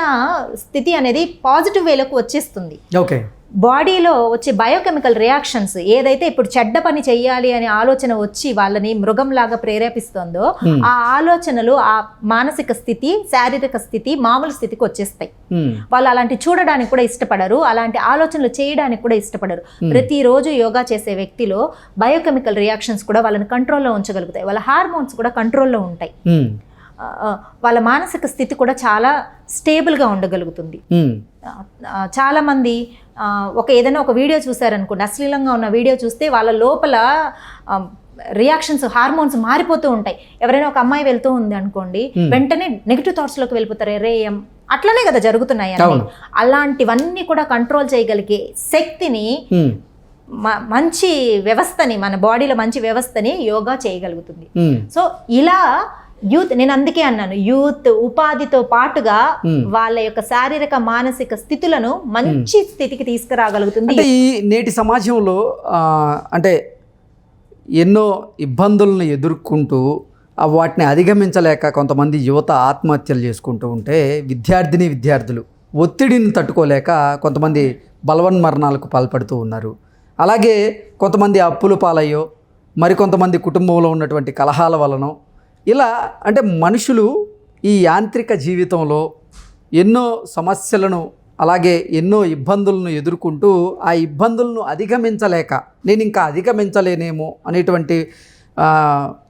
స్థితి అనేది పాజిటివ్ వేలోకి వచ్చేస్తుంది. ఓకే, బాడీలో వచ్చే బయోకెమికల్ రియాక్షన్స్ ఏదైతే ఇప్పుడు చెడ్డ పని చెయ్యాలి అనే ఆలోచన వచ్చి వాళ్ళని మృగంలాగా ప్రేరేపిస్తుందో ఆ ఆలోచనలు, ఆ మానసిక స్థితి, శారీరక స్థితి మామూలు స్థితికి వచ్చేస్తాయి. వాళ్ళు అలాంటి చూడడానికి కూడా ఇష్టపడరు, అలాంటి ఆలోచనలు చేయడానికి కూడా ఇష్టపడరు. ప్రతిరోజు యోగా చేసే వ్యక్తిలో బయోకెమికల్ రియాక్షన్స్ కూడా వాళ్ళని కంట్రోల్లో ఉంచగలుగుతాయి, వాళ్ళ హార్మోన్స్ కూడా కంట్రోల్లో ఉంటాయి, వాళ్ళ మానసిక స్థితి కూడా చాలా స్టేబుల్గా ఉండగలుగుతుంది. చాలామంది ఏదైనా ఒక వీడియో చూసారనుకోండి, అశ్లీలంగా ఉన్న వీడియో చూస్తే వాళ్ళ లోపల రియాక్షన్స్, హార్మోన్స్ మారిపోతూ ఉంటాయి. ఎవరైనా ఒక అమ్మాయి వెళ్తూ ఉంది అనుకోండి, వెంటనే నెగిటివ్ థాట్స్లోకి వెళ్ళిపోతారు. రేయం అట్లనే కదా జరుగుతున్నాయి అన్ని. అలాంటివన్నీ కూడా కంట్రోల్ చేయగలిగే శక్తిని, మంచి వ్యవస్థని, మన బాడీలో మంచి వ్యవస్థని యోగా చేయగలుగుతుంది. సో ఇలా యూత్, నేను అందుకే అన్నాను, యూత్ ఉపాధితో పాటుగా వాళ్ళ యొక్క శారీరక మానసిక స్థితులను మంచి స్థితికి తీసుకురాగలుగుతుంది. ఈ నేటి సమాజంలో అంటే ఎన్నో ఇబ్బందులను ఎదుర్కొంటూ వాటిని అధిగమించలేక కొంతమంది యువత ఆత్మహత్యలు చేసుకుంటూ ఉంటే, విద్యార్థులు ఒత్తిడిని తట్టుకోలేక కొంతమంది బలవన్మరణాలకు పాల్పడుతూ ఉన్నారు. అలాగే కొంతమంది అప్పుల పాలయ్యో, మరికొంతమంది కుటుంబంలో ఉన్నటువంటి కలహాల వలనో, ఇలా అంటే మనుషులు ఈ యాంత్రిక జీవితంలో ఎన్నో సమస్యలను, అలాగే ఎన్నో ఇబ్బందులను ఎదుర్కొంటూ ఆ ఇబ్బందులను అధిగమించలేక నేను ఇంకా అధిగమించలేనేమో అనేటువంటి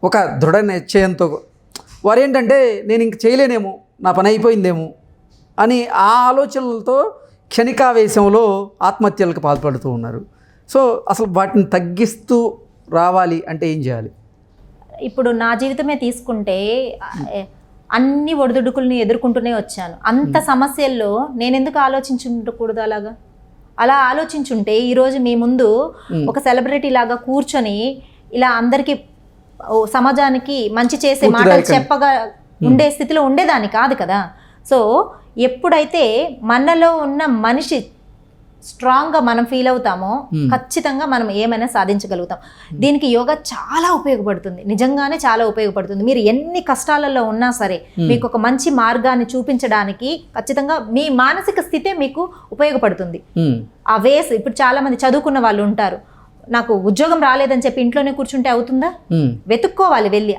ఒక దృఢ నిశ్చయంతో వారు ఏంటంటే నేను ఇంక చేయలేనేమో, నా పని అయిపోయిందేమో అని ఆ ఆలోచనలతో క్షణికావేశంలో ఆత్మహత్యలకు పాల్పడుతూ ఉన్నారు. సో అసలు వాటిని తగ్గిస్తూ రావాలి అంటే ఏం చేయాలి? ఇప్పుడు నా జీవితమే తీసుకుంటే అన్ని ఒడిదుడుకుల్ని ఎదుర్కొంటూనే వచ్చాను. అంత సమస్యల్లో నేను ఎందుకు ఆలోచించుండకూడదు? అలా ఆలోచించుంటే ఈరోజు మీ ముందు ఒక సెలబ్రిటీ లాగా కూర్చొని ఇలా అందరికీ, సమాజానికి మంచి చేసే మాటలు చెప్పగా ఉండే స్థితిలో ఉండేదాన్ని కాదు కదా. సో ఎప్పుడైతే మనలో ఉన్న మనిషి స్ట్రాంగ్గా మనం ఫీల్ అవుతామో ఖచ్చితంగా మనం ఏమైనా సాధించగలుగుతాం. దీనికి యోగా చాలా ఉపయోగపడుతుంది, నిజంగానే చాలా ఉపయోగపడుతుంది. మీరు ఎన్ని కష్టాలలో ఉన్నా సరే మీకు ఒక మంచి మార్గాన్ని చూపించడానికి ఖచ్చితంగా మీ మానసిక స్థితే మీకు ఉపయోగపడుతుంది. ఆ వేస్, ఇప్పుడు చాలా మంది చదువుకున్న వాళ్ళు ఉంటారు, నాకు ఉద్యోగం రాలేదని చెప్పి ఇంట్లోనే కూర్చుంటే అవుతుందా? వెతుక్కోవాలి వెళ్ళి.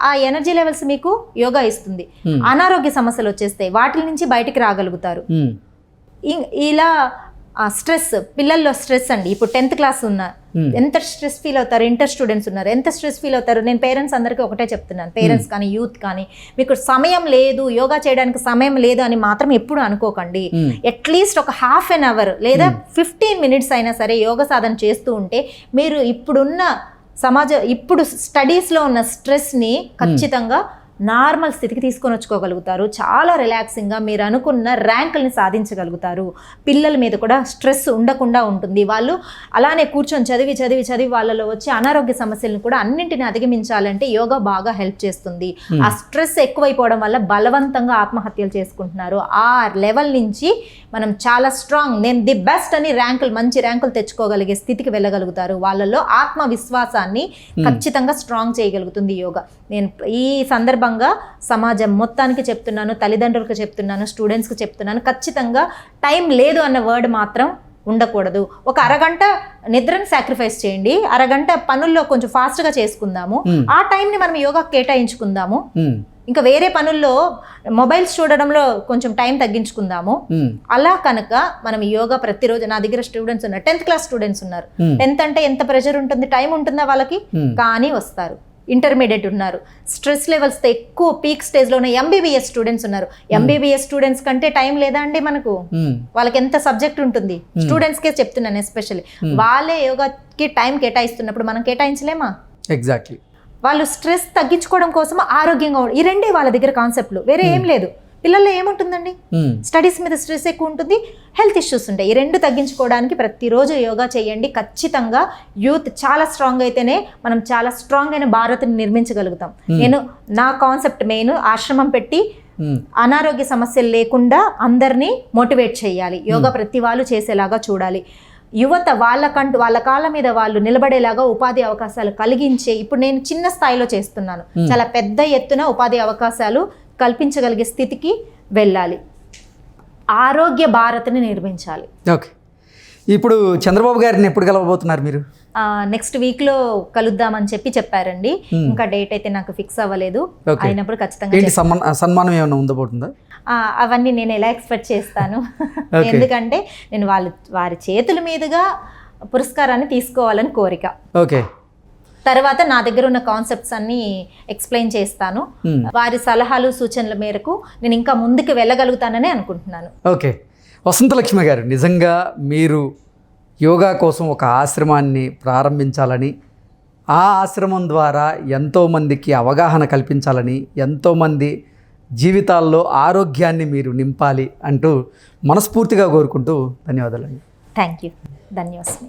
ఆ ఎనర్జీ లెవెల్స్ మీకు యోగా ఇస్తుంది. అనారోగ్య సమస్యలు వచ్చేస్తాయి, వాటి నుంచి బయటికి రాగలుగుతారు. ఇలా స్ట్రెస్, పిల్లల్లో స్ట్రెస్ అండి. ఇప్పుడు 10th క్లాస్ ఉన్నారు, ఎంత స్ట్రెస్ ఫీల్ అవుతారు, ఇంటర్ స్టూడెంట్స్ ఉన్నారు, ఎంత స్ట్రెస్ ఫీల్ అవుతారు. నేను పేరెంట్స్ అందరికీ ఒకటే చెప్తున్నాను, పేరెంట్స్ కానీ యూత్ కానీ, మీకు సమయం లేదు, యోగా చేయడానికి సమయం లేదు అని మాత్రం ఎప్పుడు అనుకోకండి. అట్లీస్ట్ ఒక ½ an hour లేదా 15 minutes అయినా సరే యోగా సాధన చేస్తూ ఉంటే మీరు ఇప్పుడున్న ఇప్పుడు స్టడీస్లో ఉన్న స్ట్రెస్ని ఖచ్చితంగా నార్మల్ స్థితికి తీసుకొని వచ్చుకోగలుగుతారు. చాలా రిలాక్సింగ్గా మీరు అనుకున్న ర్యాంకుల్ని సాధించగలుగుతారు. పిల్లల మీద కూడా స్ట్రెస్ ఉండకుండా ఉంటుంది. వాళ్ళు అలానే కూర్చొని చదివి వాళ్ళలో వచ్చే అనారోగ్య సమస్యలను కూడా అన్నింటిని అధిగమించాలంటే యోగా బాగా హెల్ప్ చేస్తుంది. ఆ స్ట్రెస్ ఎక్కువైపోవడం వల్ల బలవంతంగా ఆత్మహత్యలు చేసుకుంటున్నారు. ఆ లెవెల్ నుంచి మనం చాలా స్ట్రాంగ్, నేను ది బెస్ట్ అని మంచి ర్యాంకులు తెచ్చుకోగలిగే స్థితికి వెళ్ళగలుగుతారు. వాళ్ళలో ఆత్మవిశ్వాసాన్ని ఖచ్చితంగా స్ట్రాంగ్ చేయగలుగుతుంది యోగా. నేను ఈ సందర్భంగా సమాజం మొత్తానికి చెప్తున్నాను, తల్లిదండ్రులకు చెప్తున్నాను, స్టూడెంట్స్కి చెప్తున్నాను, ఖచ్చితంగా టైం లేదు అన్న వర్డ్ మాత్రం ఉండకూడదు. ఒక అరగంట నిద్రను సాక్రిఫైస్ చేయండి, అరగంట పనుల్లో కొంచెం ఫాస్ట్గా చేసుకుందాము, ఆ టైంని మనం యోగా కేటాయించుకుందాము. ఇంకా వేరే పనుల్లో మొబైల్స్ చూడడంలో కొంచెం టైం తగ్గించుకుందాము. అలా కనుక మనం యోగా ప్రతిరోజు, నా దగ్గర స్టూడెంట్స్ ఉన్నారు, 10th క్లాస్ స్టూడెంట్స్ ఉన్నారు. 10th అంటే ఎంత ప్రెషర్ ఉంటుంది, టైం ఉంటుందా వాళ్ళకి? కానీ వస్తారు. ఇంటర్మీడియట్ ఉన్నారు, స్ట్రెస్ లెవెల్స్తో ఎక్కువ పీక్ స్టేజ్లో ఉన్న ఎంబీబీఎస్ స్టూడెంట్స్ ఉన్నారు. ఎంబీబీఎస్ స్టూడెంట్స్ కంటే టైం లేదా అండి మనకు? వాళ్ళకి ఎంత సబ్జెక్ట్ ఉంటుంది. స్టూడెంట్స్కే చెప్తున్నాను ఎస్పెషల్లీ. వాళ్ళే యోగాకి టైం కేటాయిస్తున్నప్పుడు మనం కేటాయించలేమా? ఎగ్జాక్ట్లీ. వాళ్ళు స్ట్రెస్ తగ్గించుకోవడం కోసం ఆరోగ్యంగా ఈ రెండే వాళ్ళ దగ్గర కాన్సెప్ట్లు, వేరే ఏం లేదు. పిల్లల్లో ఏముంటుందండి, స్టడీస్ మీద స్ట్రెస్ ఎక్కువ ఉంటుంది, హెల్త్ ఇష్యూస్ ఉంటాయి. ఈ రెండు తగ్గించుకోవడానికి ప్రతిరోజు యోగా చేయండి. ఖచ్చితంగా యూత్ చాలా స్ట్రాంగ్ అయితేనే మనం చాలా స్ట్రాంగ్ అయిన భారత్ని నిర్మించగలుగుతాం. నేను నా కాన్సెప్ట్ మెయిన్, ఆశ్రమం పెట్టి అనారోగ్య సమస్యలు లేకుండా అందరినీ మోటివేట్ చేయాలి. యోగా ప్రతి వాళ్ళు చేసేలాగా చూడాలి. యువత వాళ్ళ కాళ్ళ మీద వాళ్ళు నిలబడేలాగా ఉపాధి అవకాశాలు కలిగించే, ఇప్పుడు నేను చిన్న స్థాయిలో చేస్తున్నాను, చాలా పెద్ద ఎత్తున ఉపాధి అవకాశాలు కల్పించగలిగే స్థితికి వెళ్ళాలి. ఆరోగ్య భారత్ని నిర్మించాలి. ఓకే, ఇప్పుడు చంద్రబాబు గారిని ఎప్పుడు కలవబోతున్నారు మీరు? నెక్స్ట్ వీక్లో కలుద్దామని చెప్పారండి. ఇంకా డేట్ అయితే నాకు ఫిక్స్ అవ్వలేదు. అయినప్పుడు ఖచ్చితంగా ఏంటి సన్మానం ఏమైనా ఉండబోతుందా? అవన్నీ నేను ఎలా ఎక్స్పెక్ట్ చేస్తాను, ఎందుకంటే నేను వారి చేతుల మీదుగా పురస్కారాన్ని తీసుకోవాలని కోరిక. ఓకే, తర్వాత నా దగ్గర ఉన్న కాన్సెప్ట్స్ అన్ని ఎక్స్ప్లెయిన్ చేస్తాను. వారి సలహాలు సూచనల మేరకు నేను ఇంకా ముందుకు వెళ్ళగలుగుతానని అనుకుంటున్నాను. ఓకే, వసంతలక్ష్మి గారు, నిజంగా మీరు యోగా కోసం ఒక ఆశ్రమాన్ని ప్రారంభించాలని, ఆ ఆశ్రమం ద్వారా ఎంతోమందికి అవగాహన కల్పించాలని, ఎంతోమంది జీవితాల్లో ఆరోగ్యాన్ని మీరు నింపాలి అంటూ మనస్ఫూర్తిగా కోరుకుంటూ ధన్యవాదాలండి. Thank you. ధన్యవాదాలు.